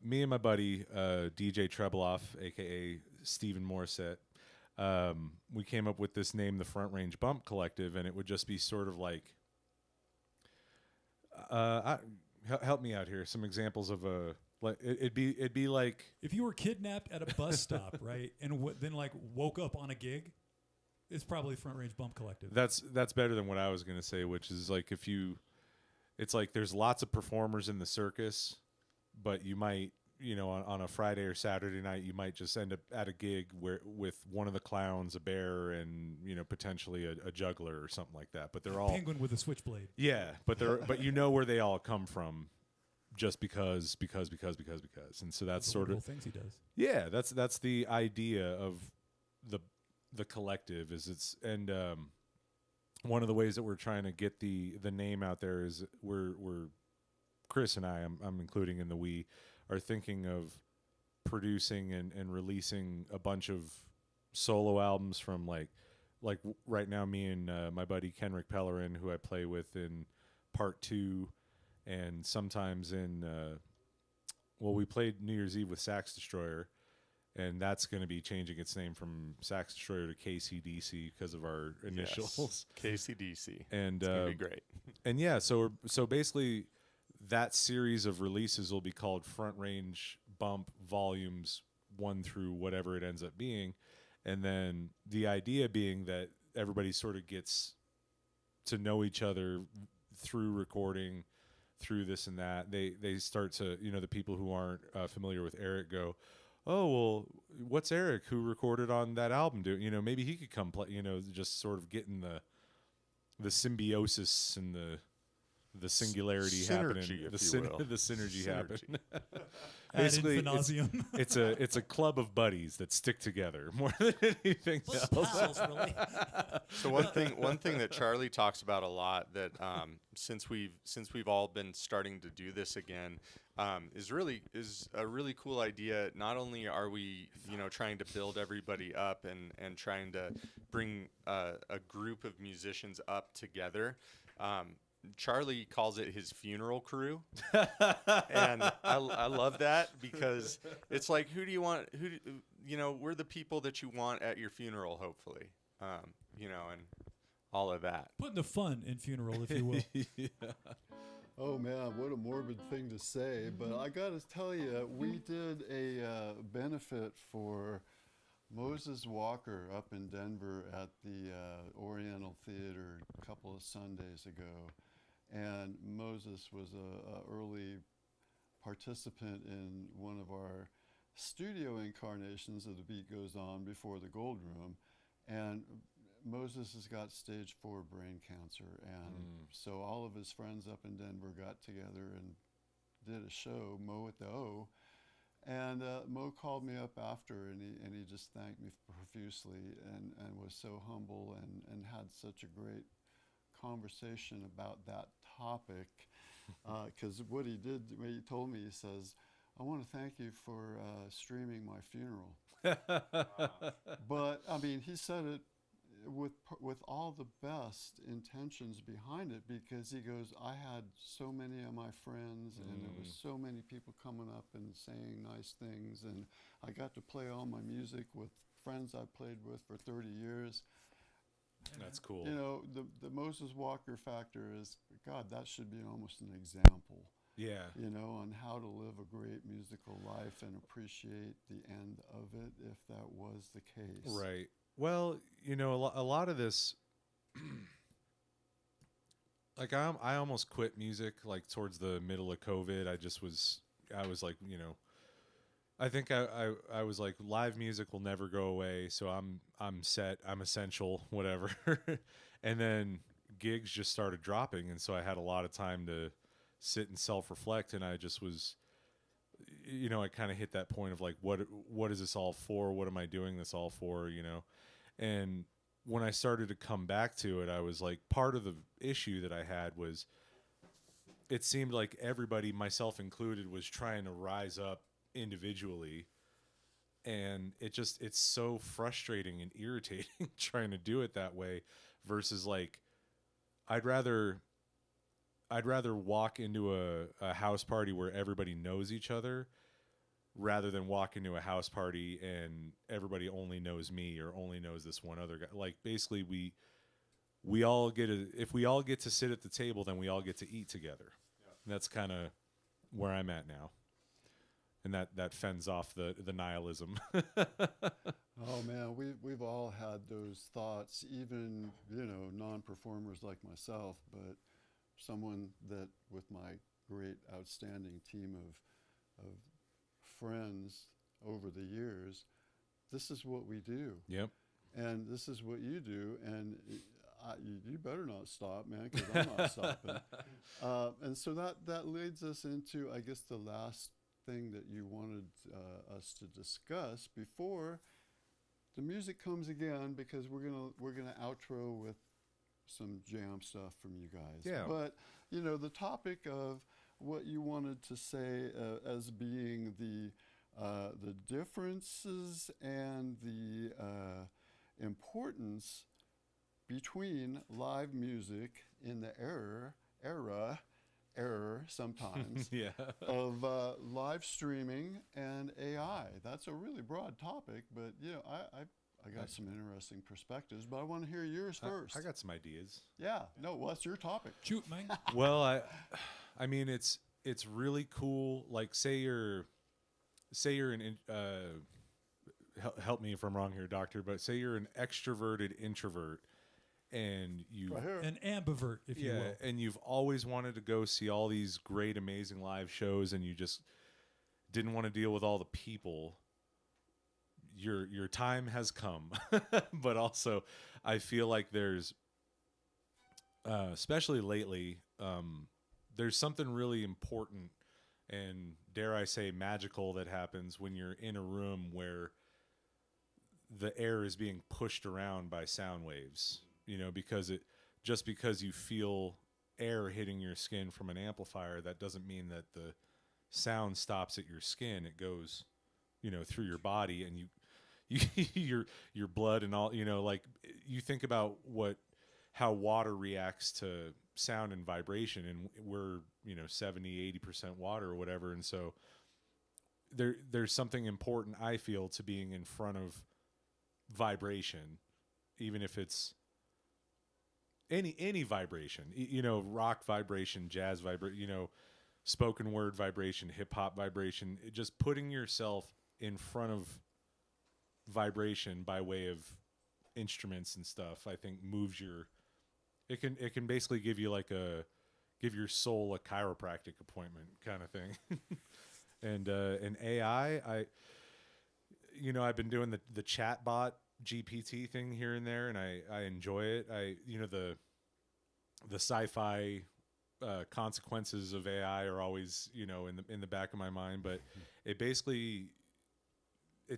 me and my buddy DJ Trebloff, aka Stephen Morissette, we came up with this name, the Front Range Bump Collective, and it would just be sort of like, help me out here. Some examples of it'd be like if you were kidnapped at a bus stop, right, and then woke up on a gig. It's probably Front Range Bump Collective. That's better than what I was gonna say, which is like it's like there's lots of performers in the circus, but you might on a Friday or Saturday night, you might just end up at a gig with one of the clowns, a bear, and potentially a juggler or something like that. But they're all penguin with a switchblade. Yeah, but where they all come from, just because, and so that's sort of things he does. Yeah, that's the idea of the collective and one of the ways that we're trying to get the name out there is we're Chris and I'm including in the we are thinking of producing and releasing a bunch of solo albums from like right now, me and my buddy Kenrick Pellerin, who I play with in Part 2, and sometimes in we played New Year's Eve with Sax Destroyer, and that's going to be changing its name from Sax Destroyer to KCDC because of our initials. Yes, KCDC. And it's going to be great. And yeah, so basically that series of releases will be called Front Range Bump Volumes 1 through whatever it ends up being. And then the idea being that everybody sort of gets to know each other through recording, through this and that. They start to, the people who aren't familiar with Eric go, oh, well, what's Eric who recorded on that album do? Maybe he could come play, just sort of getting the symbiosis and the singularity synergy, happening, the synergy happening. Basically, it's a club of buddies that stick together more than anything else. Pals, really. So one thing that Charlie talks about a lot that since we've all been starting to do this again is a really cool idea. Not only are we trying to build everybody up and trying to bring a group of musicians up together. Charlie calls it his funeral crew, and I love that because it's like, who do you want? We're the people that you want at your funeral, hopefully, and all of that. Putting the fun in funeral, if you will. Yeah. Oh man, what a morbid thing to say, but I got to tell you, we did a benefit for Moses Walker up in Denver at the Oriental Theater a couple of Sundays ago. And Moses was a early participant in one of our studio incarnations of The Beat Goes On before the Gold Room. And Moses has got stage 4 brain cancer. And so all of his friends up in Denver got together and did a show, Mo at the O. And Mo called me up after, and he just thanked me profusely and was so humble and had such a great conversation about that topic, because what he did, when he told me, he says, I want to thank you for streaming my funeral. But I mean, he said it with all the best intentions behind it, because he goes, I had so many of my friends and there was so many people coming up and saying nice things, and I got to play all my music with friends I played with for 30 years. That's cool. The Moses Walker factor is, God, that should be almost an example. Yeah. On how to live a great musical life and appreciate the end of it, if that was the case. Right. Well, a lot of this, like I almost quit music like towards the middle of COVID. I was like, I think I was like, live music will never go away, so I'm set, I'm essential, whatever. And then gigs just started dropping, and so I had a lot of time to sit and self-reflect, and I just was, I kind of hit that point of like, what is this all for? What am I doing this all for? And when I started to come back to it, I was like, part of the issue that I had was, it seemed like everybody, myself included, was trying to rise up individually, and it's so frustrating and irritating trying to do it that way, versus like I'd rather walk into a house party where everybody knows each other, rather than walk into a house party and everybody only knows me or only knows this one other guy. Like, basically we all get if we all get to sit at the table, then we all get to eat together. Yeah. And that's kind of where I'm at now. And that fends off the nihilism. Oh man, we've all had those thoughts, even non-performers like myself, but someone that with my great outstanding team of friends over the years, this is what we do. Yep. And this is what you do. And you better not stop, man, because I'm not stopping. And so that leads us into, I guess, the last thing that you wanted us to discuss before the music comes again, because we're gonna outro with some jam stuff from you guys. Yeah. But the topic of what you wanted to say as being the differences and the importance between live music in the era sometimes Yeah. of live streaming and AI. That's a really broad topic, but I got some interesting perspectives, but I want to hear yours first. I got some ideas. Yeah. No, what's your topic? Shoot, man. Well, I mean, it's really cool. Like, say you're an help me if I'm wrong here, doctor, but say you're an extroverted introvert, and you Right here. An ambivert, if you will. and you've always wanted to go see all these great, amazing live shows, and you just didn't want to deal with all the people. Your time has come. But also, I feel like there's, especially lately, there's something really important and, dare I say, magical that happens when you're in a room where the air is being pushed around by sound waves. Because because you feel air hitting your skin from an amplifier, that doesn't mean that the sound stops at your skin. It goes, through your body, and your blood and all. Like, you think about how water reacts to sound and vibration, and we're 70-80% water or whatever, and so there's something important, I feel, to being in front of vibration, even if it's any vibration, rock vibration, jazz vibration, spoken word vibration, hip hop vibration. Just putting yourself in front of vibration by way of instruments and stuff, I think moves it can basically give your soul a chiropractic appointment kind of thing. And AI, I've been doing the chat bot GPT thing here and there, and I enjoy it. The sci-fi consequences of AI are always in the back of my mind, but it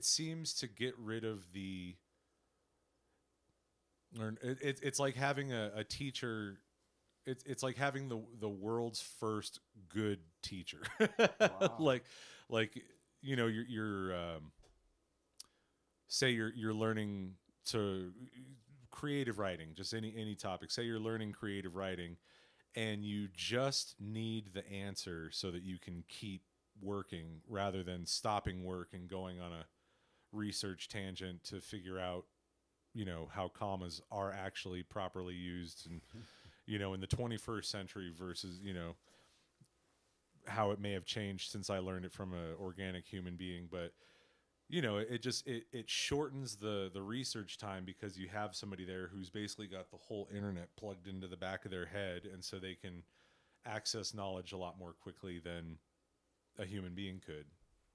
seems to get rid of it's like having a teacher. It's like having the world's first good teacher. Wow. like you're say you're learning to creative writing, just any topic. Say you're learning creative writing, and you just need the answer so that you can keep working, rather than stopping work and going on a research tangent to figure out how commas are actually properly used, and in the 21st century versus how it may have changed since I learned it from an organic human being. But it shortens the research time, because you have somebody there who's basically got the whole internet plugged into the back of their head, and so they can access knowledge a lot more quickly than a human being could,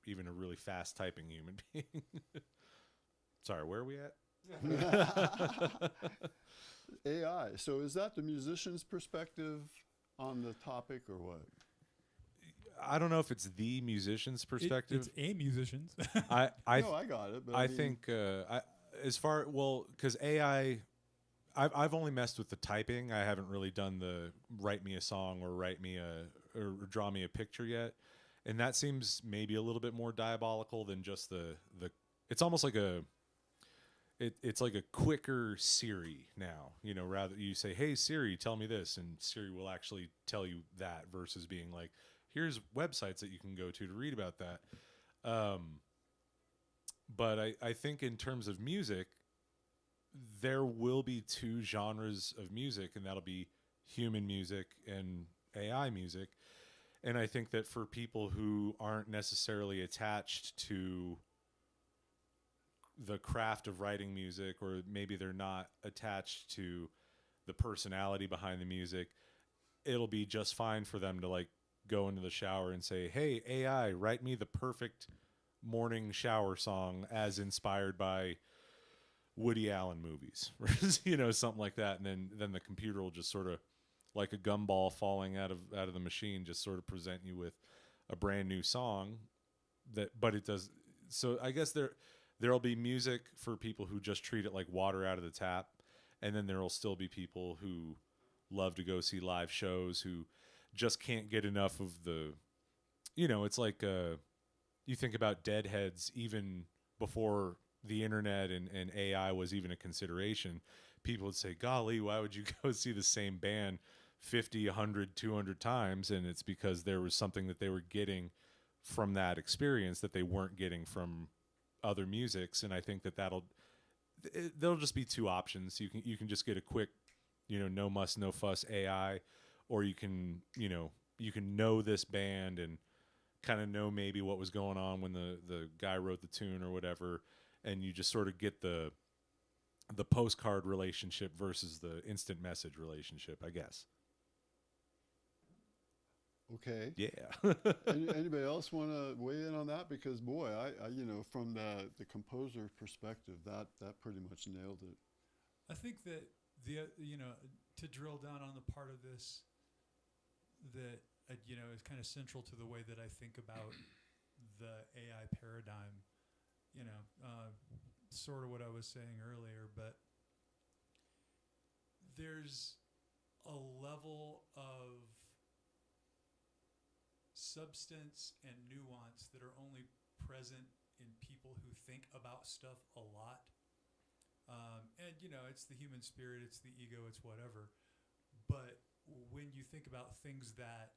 even a really fast typing human being. Sorry, where are we at? AI. So is that the musician's perspective on the topic, or what? I don't know if it's the musician's perspective. It's a musician's. No, I got it. But I think because AI, I've only messed with the typing. I haven't really done the write me a song or or draw me a picture yet, and that seems maybe a little bit more diabolical than just the. It's almost like it's like a quicker Siri now. Rather you say, "Hey Siri, tell me this," and Siri will actually tell you that, versus being like, here's websites that you can go to read about that. But I think in terms of music, there will be two genres of music, and that'll be human music and AI music. And I think that for people who aren't necessarily attached to the craft of writing music, or maybe they're not attached to the personality behind the music, it'll be just fine for them to like go into the shower and say, "Hey AI, write me the perfect morning shower song as inspired by Woody Allen movies, something like that, and then the computer will just sort of, like a gumball falling out of the machine, just sort of present you with a brand new song but it does. So I guess there'll be music for people who just treat it like water out of the tap, and then there'll still be people who love to go see live shows who just can't get enough of the, it's like you think about Deadheads even before the internet and AI was even a consideration. People would say, golly, why would you go see the same band 50, 100, 200 times? And it's because there was something that they were getting from that experience that they weren't getting from other musics. And I think there'll just be two options. You can just get a quick, no muss, no fuss AI, or you can know this band and kind of know maybe what was going on when the guy wrote the tune or whatever, and you just sort of get the postcard relationship versus the instant message relationship, I guess. Okay. Yeah. Anybody else want to weigh in on that? Because boy, I from the composer perspective, that pretty much nailed it. I think that to drill down on the part of this that is kind of central to the way that I think about the AI paradigm. Sort of what I was saying earlier, but there's a level of substance and nuance that are only present in people who think about stuff a lot. It's the human spirit, it's the ego, it's whatever. But when you think about things that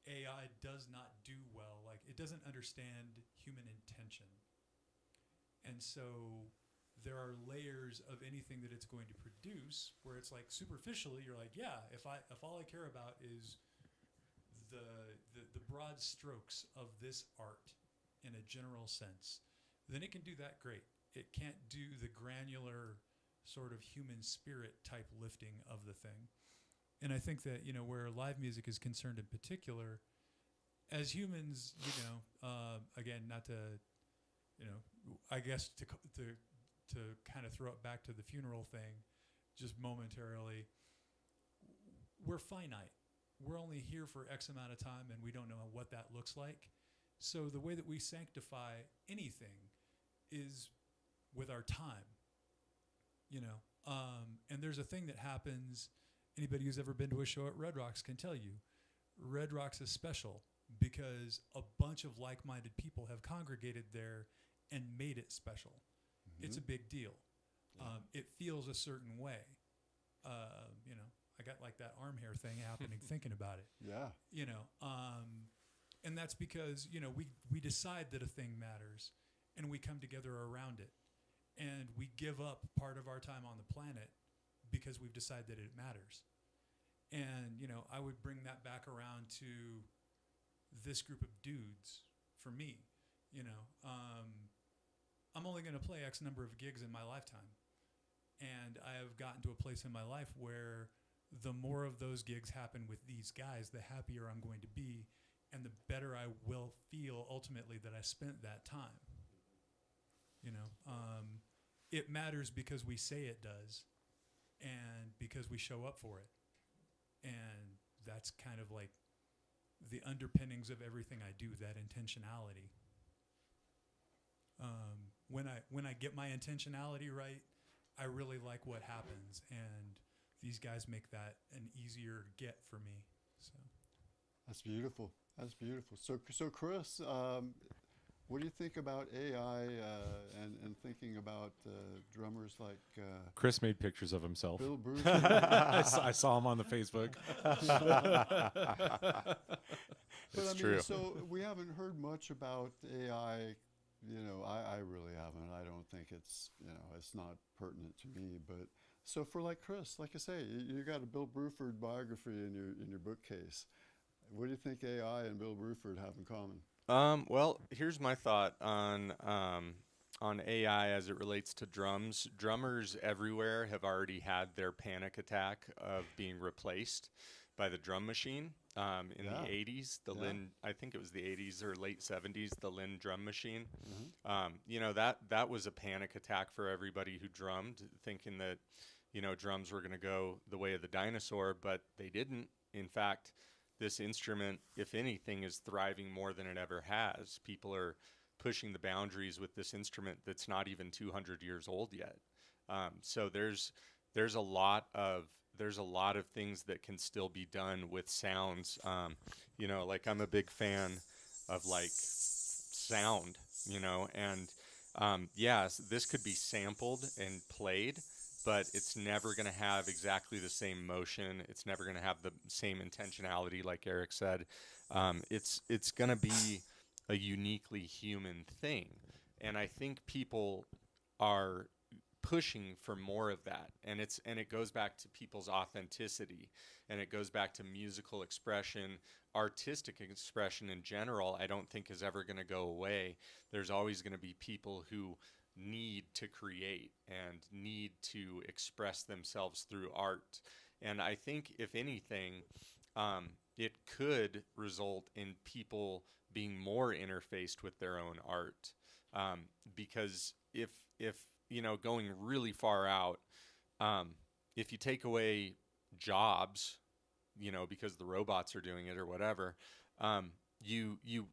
AI does not do well, like it doesn't understand human intention. And so there are layers of anything that it's going to produce where it's like superficially you're like, yeah, if all I care about is the broad strokes of this art in a general sense, then it can do that great. It can't do the granular sort of human spirit type lifting of the thing. And I think that, where live music is concerned in particular, as humans, again, not to, I guess to kind of throw it back to the funeral thing, just momentarily, we're finite. We're only here for X amount of time, and we don't know what that looks like. So the way that we sanctify anything is with our time, and there's a thing that happens. Anybody who's ever been to a show at Red Rocks can tell you, Red Rocks is special because a bunch of like-minded people have congregated there and made it special. Mm-hmm. It's a big deal. Yeah. It feels a certain way. I got like that arm hair thing happening thinking about it. Yeah. And that's because, we decide that a thing matters and we come together around it. And we give up part of our time on the planet because we've decided that it matters. And, I would bring that back around to this group of dudes for me. I'm only going to play X number of gigs in my lifetime. And I have gotten to a place in my life where the more of those gigs happen with these guys, the happier I'm going to be and the better I will feel ultimately that I spent that time. It matters because we say it does and because we show up for it. And that's kind of like the underpinnings of everything I do, that intentionality. When I get my intentionality right, I really like what happens, and these guys make that an easier get for me. So that's beautiful. That's beautiful. So Chris, what do you think about AI and thinking about drummers like Chris made pictures of himself. Bill Bruce? I saw him on the Facebook. But true. So we haven't heard much about AI. I really haven't. I don't think it's it's not pertinent to me. But so for like Chris, like I say, you got a Bill Bruford biography in your bookcase. What do you think AI and Bill Bruford have in common? Well, here's my thought on AI as it relates to drums. Drummers everywhere have already had their panic attack of being replaced by the drum machine in Yeah. the 80s. The Yeah. Lynn, I think it was the 80s or late 70s, the Lynn drum machine. Mhm. You know, that was a panic attack for everybody who drummed, thinking that, you know, drums were going to go the way of the dinosaur, but they didn't. In fact, this instrument, if anything, is thriving more than it ever has. People are pushing the boundaries with this instrument that's not even 200 years old yet. So there's a lot of things that can still be done with sounds. You know, like I'm a big fan of like sound, you know, and this could be sampled and played, but it's never going to have exactly the same motion. It's never going to have the same intentionality, like Eric said. It's going to be a uniquely human thing, and I think people are pushing for more of that, and it goes back to people's authenticity, and it goes back to musical expression, artistic expression in general. I don't think is ever going to go away. There's always going to be people who need to create and need to express themselves through art, and I think if anything, it could result in people being more interfaced with their own art, because if you know, going really far out, if you take away jobs, you know, because the robots are doing it or whatever, you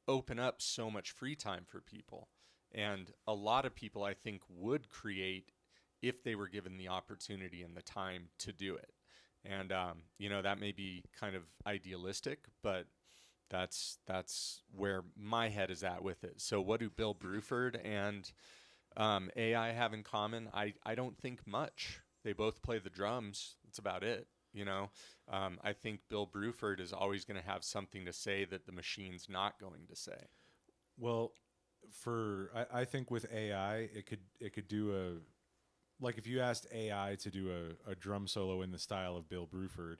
open up so much free time for people, and a lot of people, I think, would create if they were given the opportunity and the time to do it. And you know, that may be kind of idealistic, but that's where my head is at with it. So what do Bill Bruford and AI have in common? I don't think much. They both play the drums. That's about it. You know, I think Bill Bruford is always going to have something to say that the machine's not going to say. Well, I think with AI, it could do like if you asked AI to do a drum solo in the style of Bill Bruford,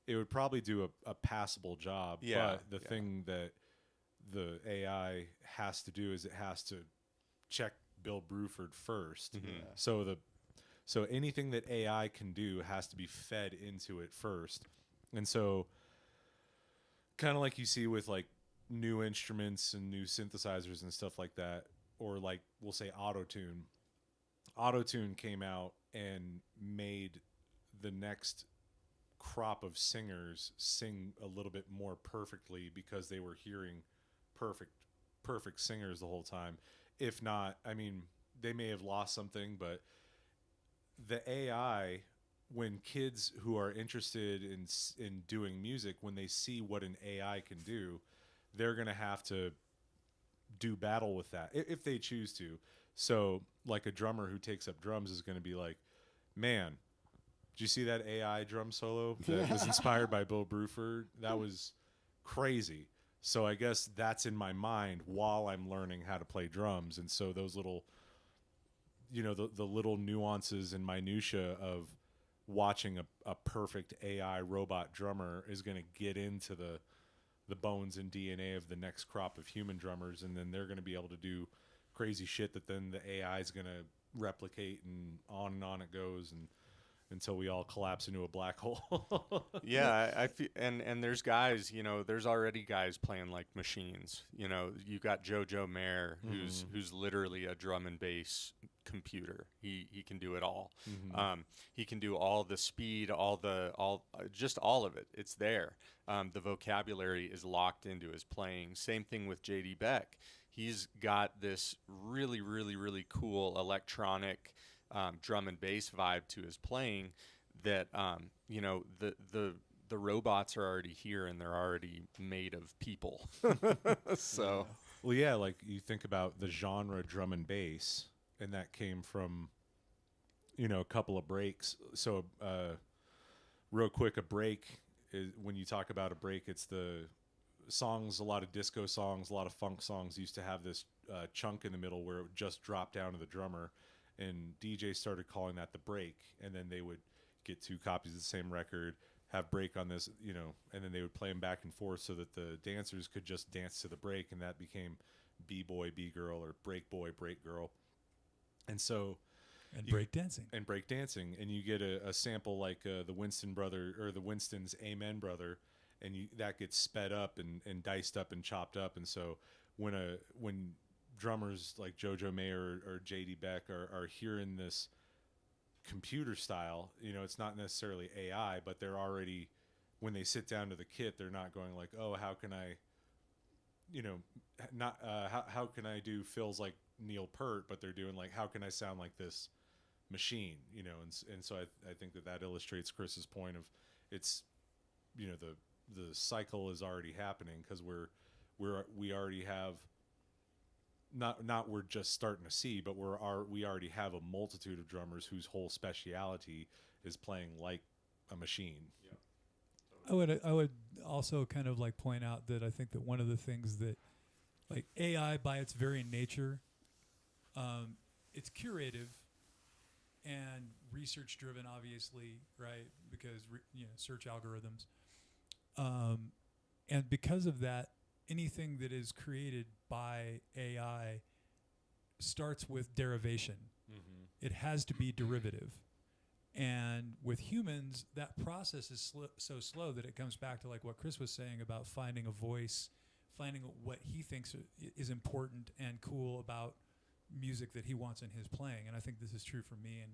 it would probably do a passable job. Yeah, But the thing that the AI has to do is it has to check Bill Bruford first. Mhm. So anything that AI can do has to be fed into it first. And so kind of like you see with like new instruments and new synthesizers and stuff like that, or like we'll say autotune. Autotune came out and made the next crop of singers sing a little bit more perfectly because they were hearing perfect singers the whole time. If not, I mean, they may have lost something, but the AI, when kids who are interested in doing music, when they see what an AI can do, they're going to have to do battle with that if they choose to. So like a drummer who takes up drums is going to be like, man, did you see that AI drum solo that was inspired by Bill Bruford? That was crazy. So I guess that's in my mind while I'm learning how to play drums. And so those little, you know, the little nuances and minutia of watching a perfect AI robot drummer is going to get into the bones and DNA of the next crop of human drummers. And then they're going to be able to do crazy shit that then the AI is going to replicate, and on it goes, and until we all collapse into a black hole. Yeah, I feel, and there's guys, you know, there's already guys playing like machines. You know, you got JoJo Mayer, who's literally a drum and bass computer. He can do it all. He can do all the speed, just all of it. It's there. The vocabulary is locked into his playing. Same thing with JD Beck. He's got this really, really, really cool electronic drum and bass vibe to his playing that you know, the robots are already here and they're already made of people. So well, yeah, like you think about the genre drum and bass, and that came from, you know, a couple of breaks. So real quick, a break is, when you talk about a break, it's the songs, a lot of disco songs, a lot of funk songs used to have this chunk in the middle where it would just drop down to the drummer, and DJs started calling that the break. And then they would get two copies of the same record, have break on this, you know, and then they would play them back and forth so that the dancers could just dance to the break, and that became B-boy, B-girl, or break boy, break girl. And so And breakdancing. And breakdancing. And you get a sample like the Winston brother, or the Winston's Amen Brother, and that gets sped up and diced up and chopped up. And so when drummers like Jojo Mayer or JD Beck are hearing this computer style, it's not necessarily AI, but they're already, when they sit down to the kit, they're not going like, oh, how can I, how can I do fills like Neil Peart, but they're doing like, how can I sound like this machine, and so I think that illustrates Chris's point of it's, the cycle is already happening, because we already have not we're just starting to see, but we already have a multitude of drummers whose whole speciality is playing like a machine. Yeah. I would also kind of like point out that I think that one of the things that, like, AI by its very nature, it's curative and research driven, obviously, right? Because search algorithms, and because of that, anything that is created by AI starts with derivation. Mm-hmm. It has to be derivative. And with humans, that process is so slow that it comes back to like what Chris was saying about finding a voice, finding what he thinks is important and cool about music that he wants in his playing. And I think this is true for me and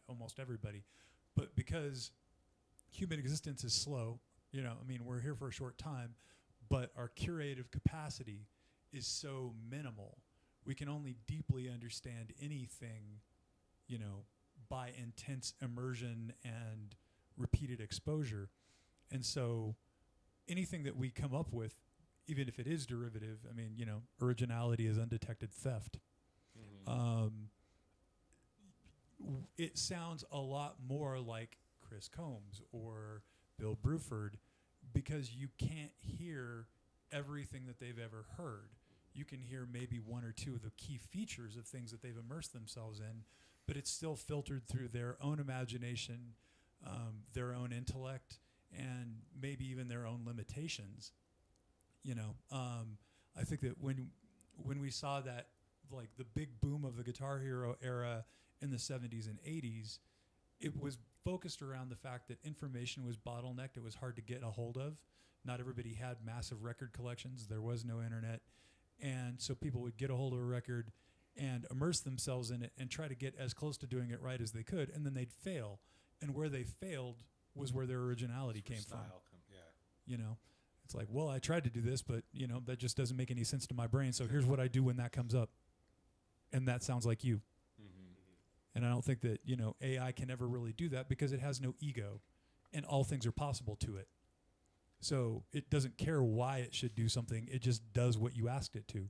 almost everybody. But because human existence is slow, we're here for a short time, but our curative capacity is so minimal. We can only deeply understand anything, by intense immersion and repeated exposure. And so anything that we come up with, even if it is derivative, originality is undetected theft. Mm-hmm. It sounds a lot more like Chris Combs or Bill Bruford, because you can't hear everything that they've ever heard. You can hear maybe one or two of the key features of things that they've immersed themselves in, but it's still filtered through their own imagination, their own intellect, and maybe even their own limitations. I think that when we saw that, like, the big boom of the Guitar Hero era in the 70s and 80s, it was focused around the fact that information was bottlenecked. It was hard to get a hold of. Not everybody had massive record collections. There was no internet. And so people would get a hold of a record and immerse themselves in it and try to get as close to doing it right as they could, and then they'd fail. And where they failed was where their originality came from. It's like, well, I tried to do this, but that just doesn't make any sense to my brain. So here's what I do when that comes up, and that sounds like you. Mm-hmm. And I don't think that AI can ever really do that, because it has no ego, and all things are possible to it. So it doesn't care why it should do something. It just does what you asked it to.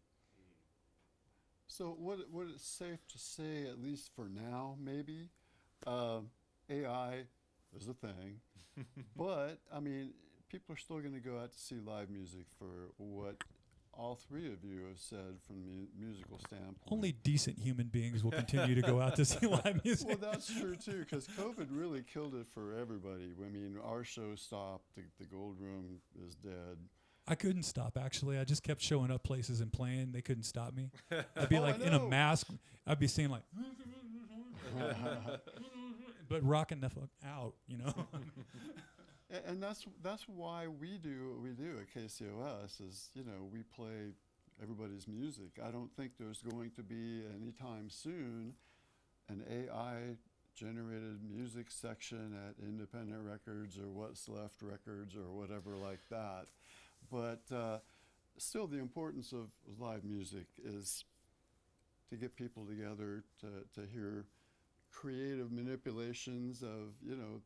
So what it's safe to say, at least for now, maybe, AI is a thing, but people are still going to go out to see live music for what all three of you have said from a musical standpoint. Only decent human beings will continue to go out to see live music. Well, that's true too, because COVID really killed it for everybody. Our show stopped. The Gold Room is dead. I couldn't stop, actually. I just kept showing up places and playing. They couldn't stop me. I'd be in a mask. I'd be saying like, but rocking the fuck out, And that's why we do what we do at KCOS is, we play everybody's music. I don't think there's going to be anytime soon an AI generated music section at Independent Records or What's Left Records or whatever like that. But still, the importance of live music is to get people together to hear creative manipulations of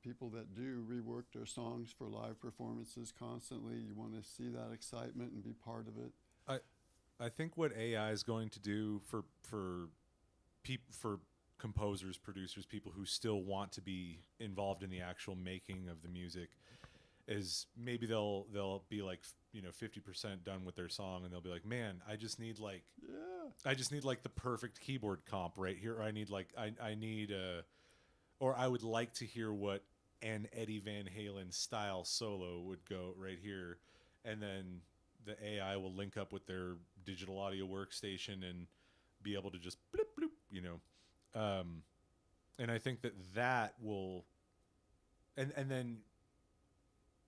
people that do rework their songs for live performances constantly. You want to see that excitement and be part of it. I think what AI is going to do for composers, producers, people who still want to be involved in the actual making of the music, is maybe they'll be like 50% done with their song, and they'll be like, man, I just need like the perfect keyboard comp right here. Or I need or I would like to hear what an Eddie Van Halen style solo would go right here, and then the AI will link up with their digital audio workstation and be able to just bloop bloop, And I think that will, and then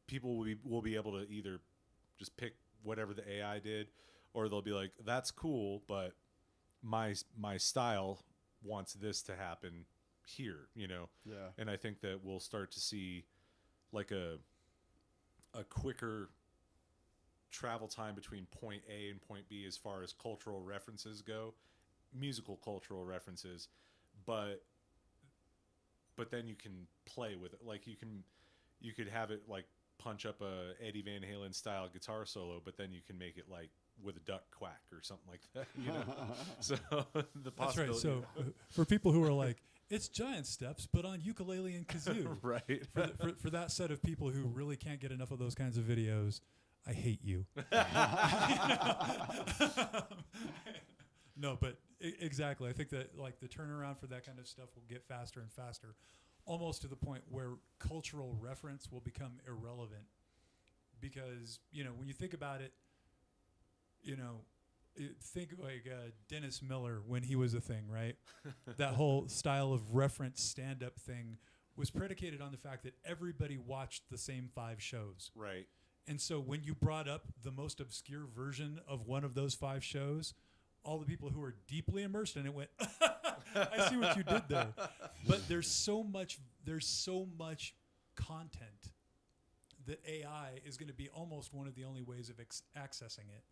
people will be able to either just pick whatever the AI did, or they'll be like, that's cool, but my style wants this to happen here, you know? Yeah. And I think that we'll start to see like a quicker travel time between point A and point B as far as cultural references go, musical cultural references, but then you can play with it. Like you could have it like punch up a Eddie Van Halen style guitar solo, but then you can make it like with a duck quack or something like that, you know? So the possibility. That's right. So for people who are like, it's giant steps, but on ukulele and kazoo. Right. For that set of people who really can't get enough of those kinds of videos, I hate you. No, but exactly. I think that like the turnaround for that kind of stuff will get faster and faster, almost to the point where cultural reference will become irrelevant. Because, you know, when you think about it, you know, think like Dennis Miller when he was a thing, right? That whole style of reference stand-up thing was predicated on the fact that everybody watched the same 5 shows. Right. And so when you brought up the most obscure version of one of those 5 shows, all the people who were deeply immersed in it went, I see what you did there. But there's so much content that AI is going to be almost one of the only ways of accessing it.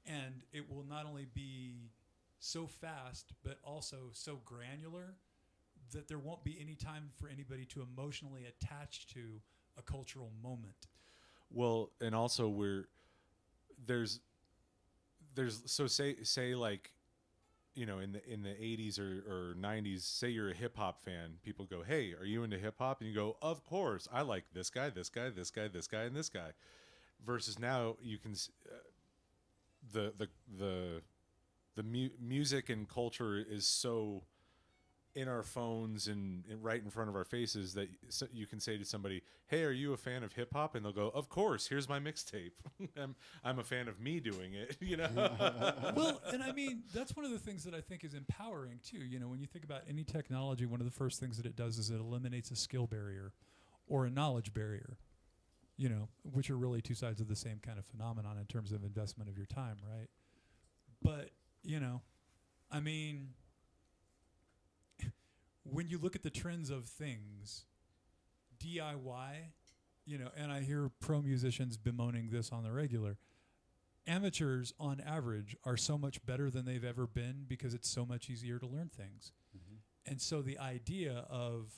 And it will not only be so fast, but also so granular that there won't be any time for anybody to emotionally attach to a cultural moment. Well, and also there's so say like, you know, in the 80s or 90s, say you're a hip hop fan, people go, "Hey, are you into hip hop?" And you go, "Of course, I like this guy, this guy, this guy, this guy, and this guy." Versus now you can music and culture is so in our phones and right in front of our faces that you can say to somebody, "Hey, are you a fan of hip hop?" And they'll go, "Of course, here's my mixtape." I'm a fan of me doing it, you know? Well, and I mean, that's one of the things that I think is empowering too. You know, when you think about any technology, one of the first things that it does is it eliminates a skill barrier or a knowledge barrier, you know, which are really 2 sides of the same kind of phenomenon in terms of investment of your time, right? But, you know, I mean, when you look at the trends of things, DIY, you know, and I hear pro musicians bemoaning this on the regular, amateurs on average are so much better than they've ever been because it's so much easier to learn things. Mm-hmm. And so the idea of,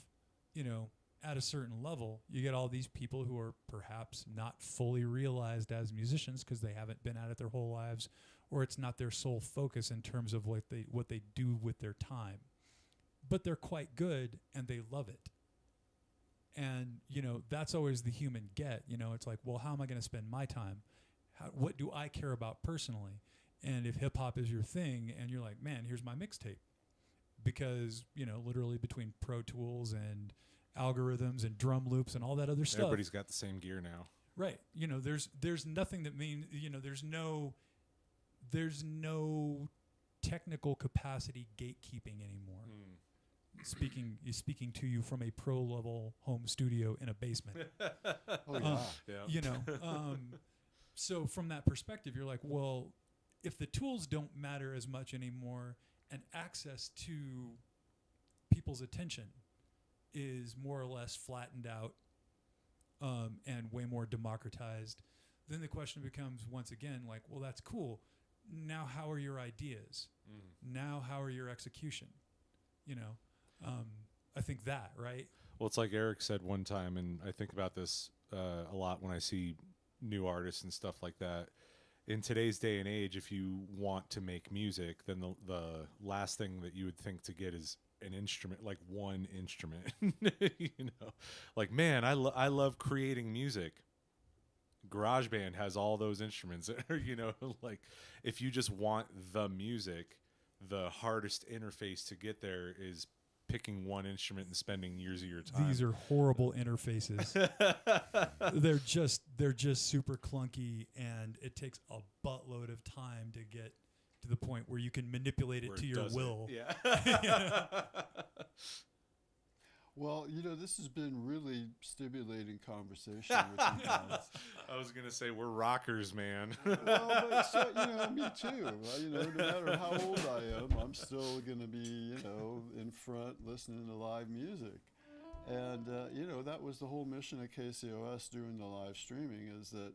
you know, at a certain level, you get all these people who are perhaps not fully realized as musicians because they haven't been at it their whole lives, or it's not their sole focus in terms of what they do with their time. But they're quite good and they love it. And, you know, that's always the human get. You know, it's like, well, how am I going to spend my time? What do I care about personally? And if hip hop is your thing and you're like, man, here's my mixtape. Because, you know, literally between Pro Tools and algorithms and drum loops and all that other stuff. Everybody's got the same gear now. Right. You know, there's nothing that means, you know, there's no technical capacity gatekeeping anymore. Speaking to you from a pro level home studio in a basement. Oh, yeah. Yeah. You know, so from that perspective, you're like, well, if the tools don't matter as much anymore and access to people's attention is more or less flattened out and way more democratized, then the question becomes once again like, well, that's cool. Now, how are your ideas? Now, how are your execution? You know, I think that, right? Well, it's like Eric said one time, and I think about this a lot when I see new artists and stuff like that. In today's day and age, if you want to make music, then the last thing that you would think to get is an instrument, like one instrument. You know, like, man, I love creating music. GarageBand has all those instruments. You know, like if you just want the music, the hardest interface to get there is picking one instrument and spending years of your time. These are horrible interfaces. They're just super clunky, and it takes a buttload of time to get to the point where you can manipulate it to your will. Yeah. Well, this has been really stimulating conversation with you guys. I was gonna say we're rockers, man. Well, but so, me too. No matter how old I am, I'm still going to be, in front listening to live music. And, that was the whole mission of KCOS doing the live streaming is that,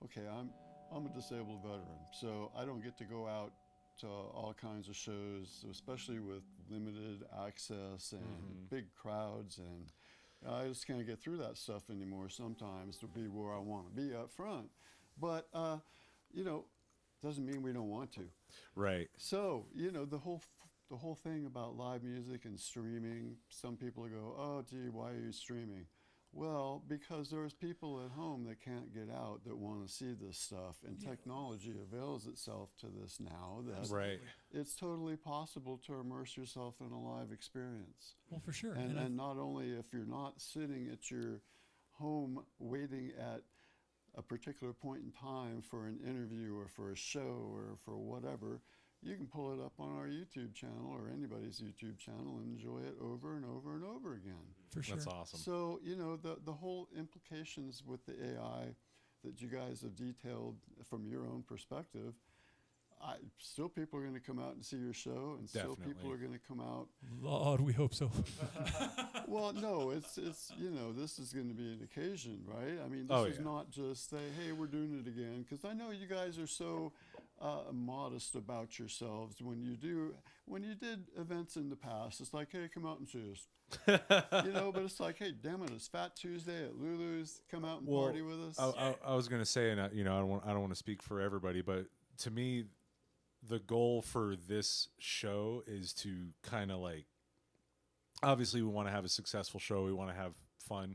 okay, I'm a disabled veteran, so I don't get to go out to all kinds of shows, especially with limited access and big crowds, and I just can't get through that stuff anymore sometimes to be where I want to be up front. But, doesn't mean we don't want to. Right. So, the whole thing about live music and streaming, some people go, oh, gee, why are you streaming? Well, because there's people at home that can't get out that want to see this stuff, and technology avails itself to this now. That Right. It's totally possible to immerse yourself in a live experience. Well, for sure. And not only if you're not sitting at your home waiting at a particular point in time for an interview or for a show or for whatever, you can pull it up on our YouTube channel or anybody's YouTube channel and enjoy it over and over and over again. For sure. That's awesome. So, the whole implications with the AI that you guys have detailed from your own perspective, still people are going to come out and see your show, and still people are going to come out. Lord, we hope so. Well, no, it's this is going to be an occasion, right? I mean, this is not just say, hey, we're doing it again, because I know you guys are so modest about yourselves. When you did events in the past, it's like, hey, come out and see us. But it's like, hey, damn it, it's Fat Tuesday at Lulu's. Come out and party with us. I was going to say, and I don't want to speak for everybody, but to me, the goal for this show is to kind of like, obviously we want to have a successful show. We want to have fun,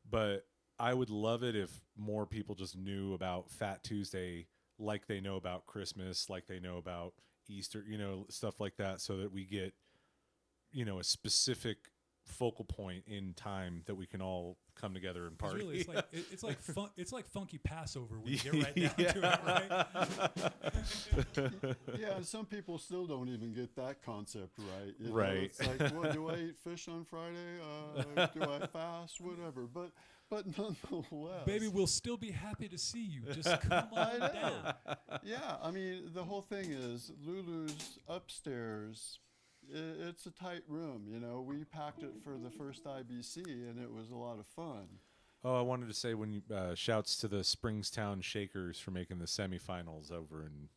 but I would love it if more people just knew about Fat Tuesday like they know about Christmas, like they know about Easter, stuff like that, so that we get, a specific focal point in time that we can all come together and party. Really, it's like funky Passover when you get right down to it, right? Yeah, and some people still don't even get that concept right. Right. It's like, well, do I eat fish on Friday? Do I fast? Whatever. But nonetheless, Baby, we'll still be happy to see you. Just come on down. Yeah, I mean, the whole thing is Lulu's upstairs. It's a tight room, We packed it for the first IBC, and it was a lot of fun. Oh, I wanted to say shouts to the Springstown Shakers for making the semifinals over in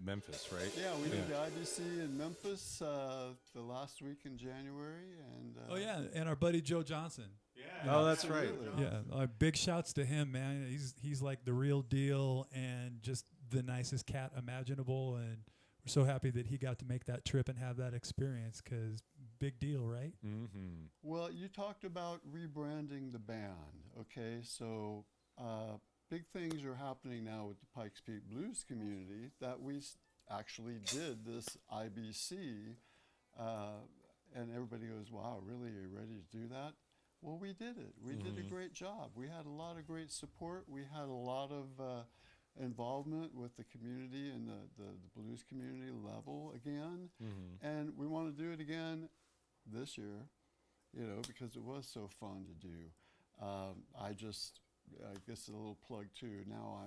Memphis, right? Yeah, we did the IBC in Memphis the last week in January, and and our buddy Joe Johnson. Yeah. Oh, that's right. Yeah, big shouts to him, man. He's like the real deal and just the nicest cat imaginable, and we're so happy that he got to make that trip and have that experience, because big deal, right? Mm-hmm. Well, you talked about rebranding the band, okay? So big things are happening now with the Pikes Peak Blues community that we actually did this IBC, and everybody goes, wow, really, are you ready to do that? Well, we did it. We did a great job. We had a lot of great support. We had a lot of involvement with the community and the blues community level again. And we want to do it again this year, because it was so fun to do. I guess a little plug too. Now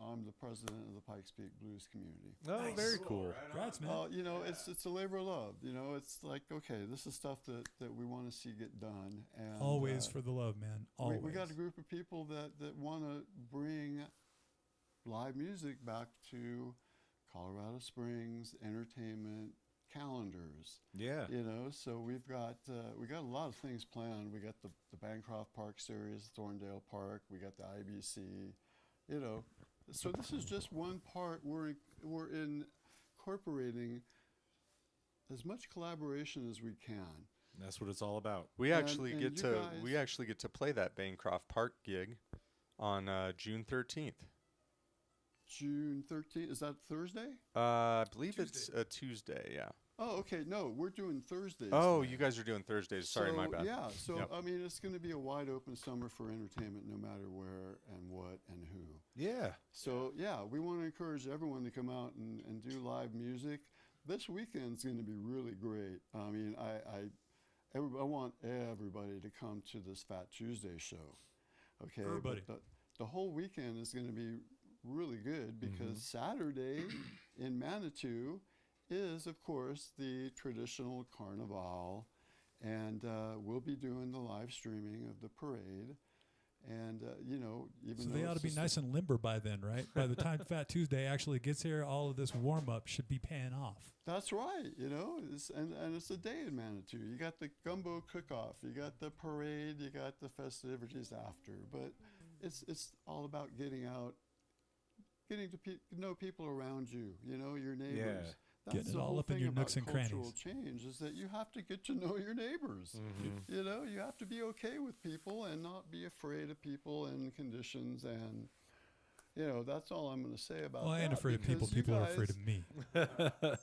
I'm the president of the Pikes Peak Blues community. Oh, Nice. very cool. Congrats, man. It's a labor of love. It's like, okay, this is stuff that we want to see get done. And Always for the love, man. Always. we got a group of people that want to bring live music back to Colorado Springs entertainment calendars. Yeah. So we've got a lot of things planned. We got the Bancroft Park series, Thorndale Park. We got the IBC. So this is just one part. We're incorporating as much collaboration as we can. That's what it's all about. We actually and get you to play that Bancroft Park gig on June 13th. June 13th, is that Thursday? I believe Tuesday. it's a Tuesday, yeah. Oh, okay. No, we're doing Thursdays. Oh, now. you guys are doing Thursdays. Sorry, So, my bad. Yeah, so Yep. I mean, it's going to be a wide open summer for entertainment, no matter where and what and who. Yeah. So yeah, we want to encourage everyone to come out and do live music. This weekend's going to be really great. I mean, I want everybody to come to this Fat Tuesday show. Okay, Everybody. But the whole weekend is going to be really good because Saturday in Manitou is, of course, the traditional carnival, and we'll be doing the live streaming of the parade. And even So though they it's ought to be just nice and limber by then, right? By the time Fat Tuesday actually gets here, all of this warm up should be paying off. That's right, and it's a day in Manitou. You got the gumbo cook-off, you got the parade, you got the festivities after. But it's all about getting out, getting to know people around you, your neighbors. Yeah. That's Getting it the all whole up in thing your about nooks and cultural crannies. change is that you have to get to know your neighbors. You have to be okay with people and not be afraid of people and conditions, and that's all I'm going to say about Well, I that. ain't afraid of people. because you People are guys- afraid of me.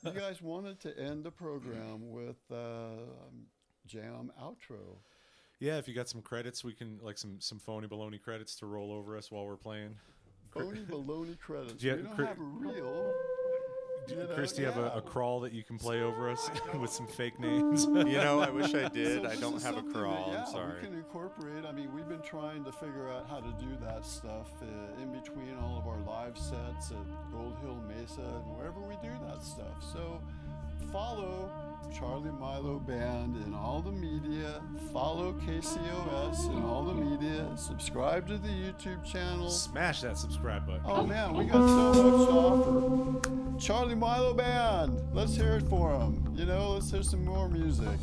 You guys wanted to end the program with jam outro. Yeah, if you got some credits, we can some phony baloney credits to roll over us while we're playing. Phony baloney credits. Yeah, we don't have a real. Chris, do you have yeah. a crawl that you can play over us with some fake names? I wish I did. So I this don't is have a something crawl. that, I'm sorry. we can incorporate. I mean, we've been trying to figure out how to do that stuff in between all of our live sets at Gold Hill Mesa and wherever we do that stuff. So follow Charlie Milo Band in all the media. Follow KCOS in all the media. Subscribe to the YouTube channel. Smash that subscribe button. Oh man, we got so much to offer. Charlie Milo Band. Let's hear it for them. Let's hear some more music.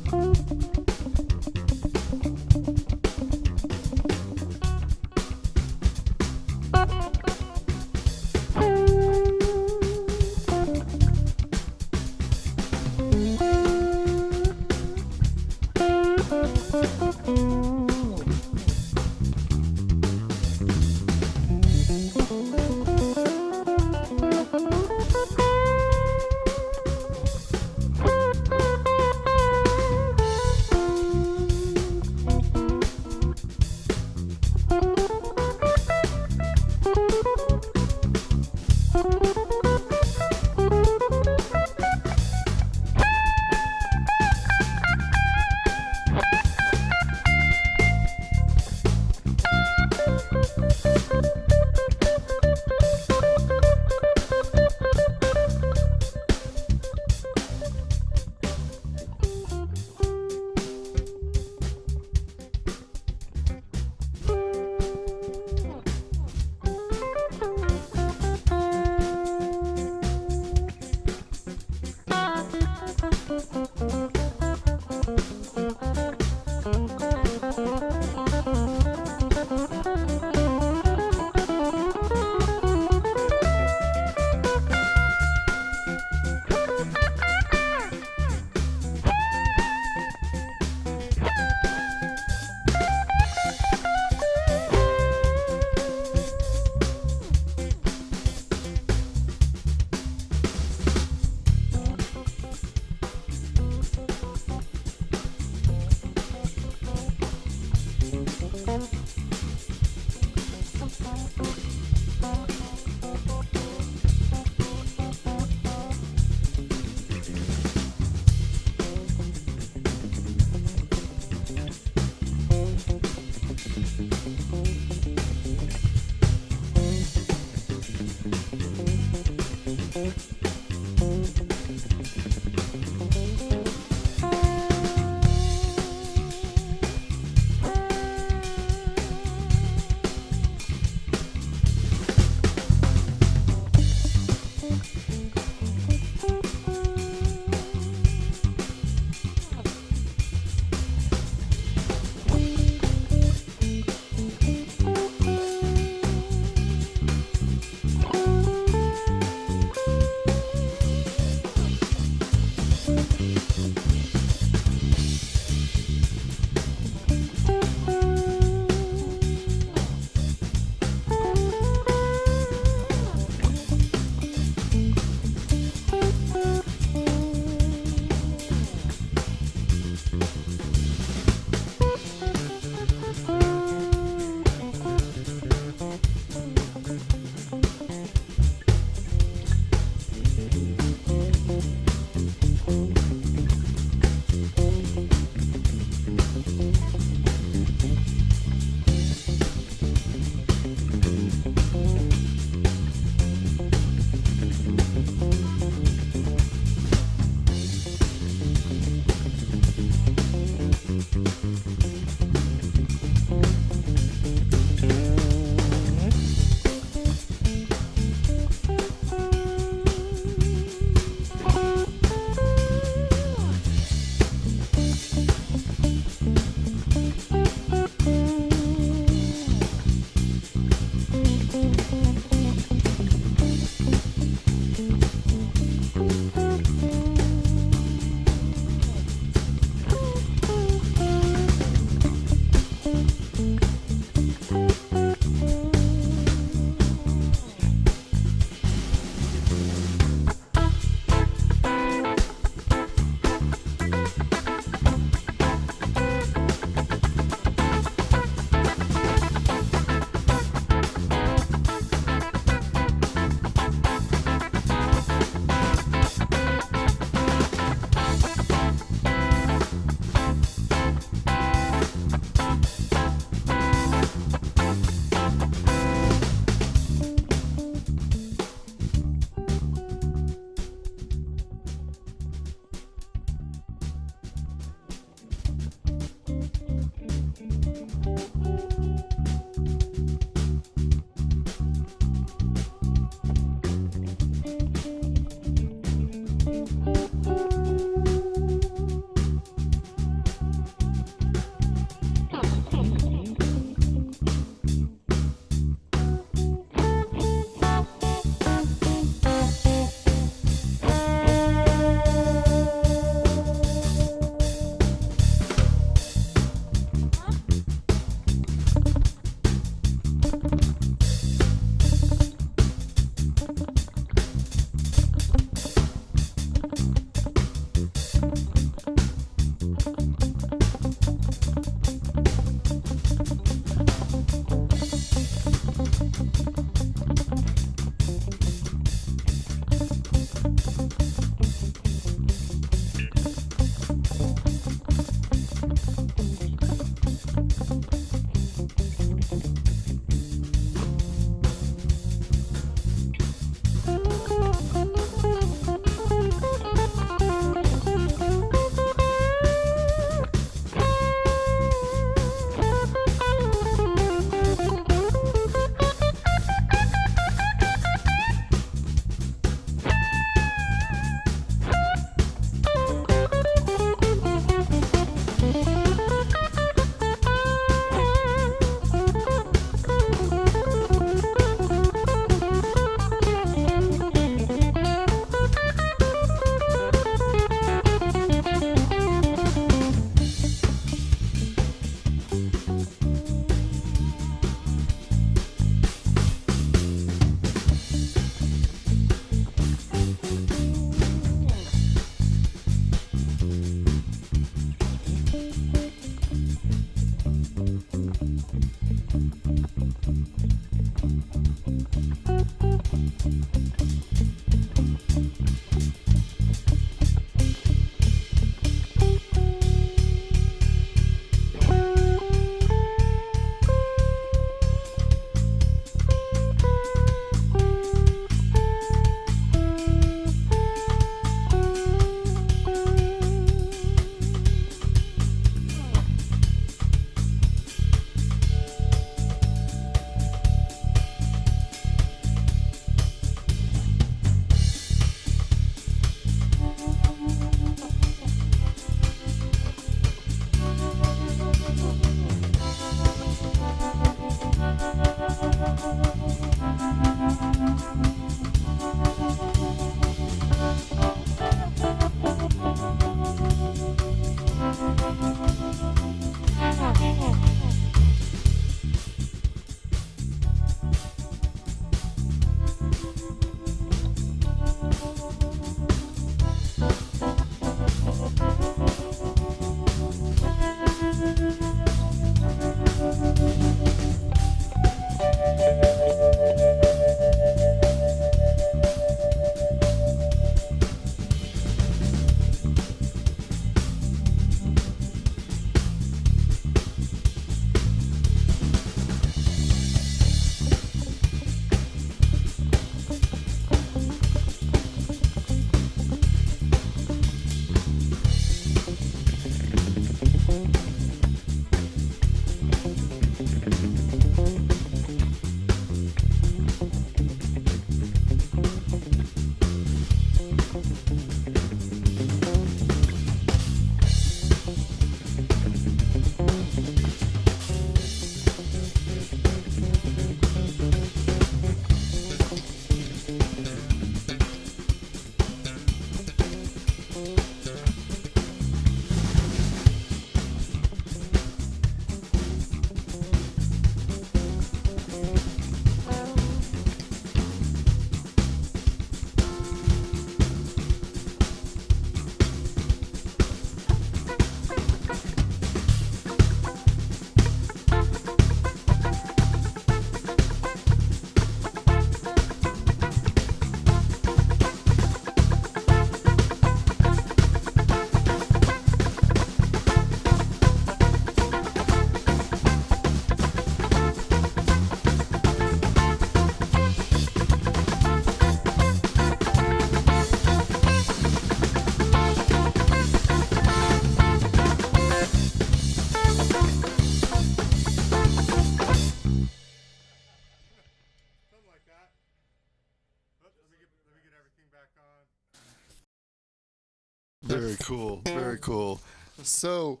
Very cool. Very cool. So,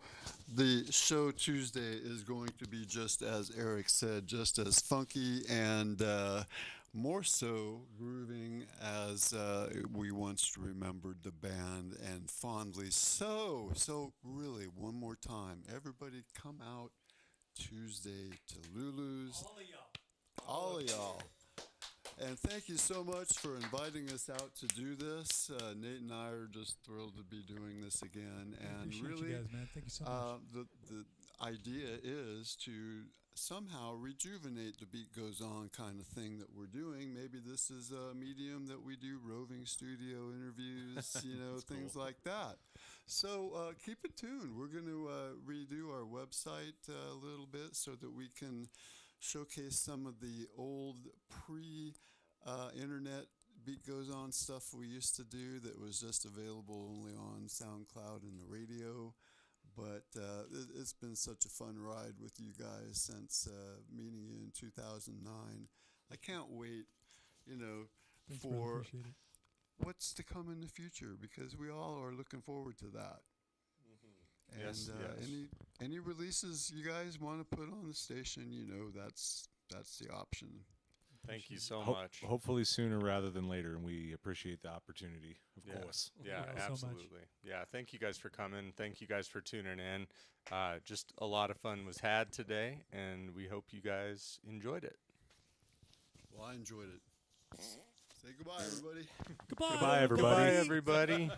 the show Tuesday is going to be just as Eric said, just as funky and more so grooving as we once remembered the band and fondly. So really, one more time, everybody come out Tuesday to Lulu's. All of y'all. And thank you so much for inviting us out to do this. Nate and I are just thrilled to be doing this again. And Appreciate really, you guys, man. Thank you so much. the idea is to somehow rejuvenate the beat goes on kind of thing that we're doing. Maybe this is a medium that we do roving studio interviews, things like that. So keep it tuned. We're going to redo our website a little bit so that we can showcase some of the old pre-internet beat goes on stuff we used to do that was just available only on SoundCloud and the radio. But it's been such a fun ride with you guys since meeting you in 2009. I can't wait, Thanks, brother. for Appreciate it. what's to come in the future because we all are looking forward to that. And Yes, yes. any releases you guys want to put on the station, that's the option. Thank you so Ho- much. Hopefully sooner rather than later, and we appreciate the opportunity, of Yeah. course. Yeah, Thank you all so much. absolutely. Yeah, thank you guys for coming. Thank you guys for tuning in. Just a lot of fun was had today, and we hope you guys enjoyed it. Well, I enjoyed it. Say goodbye, everybody. Goodbye. Goodbye, everybody. Goodbye, everybody.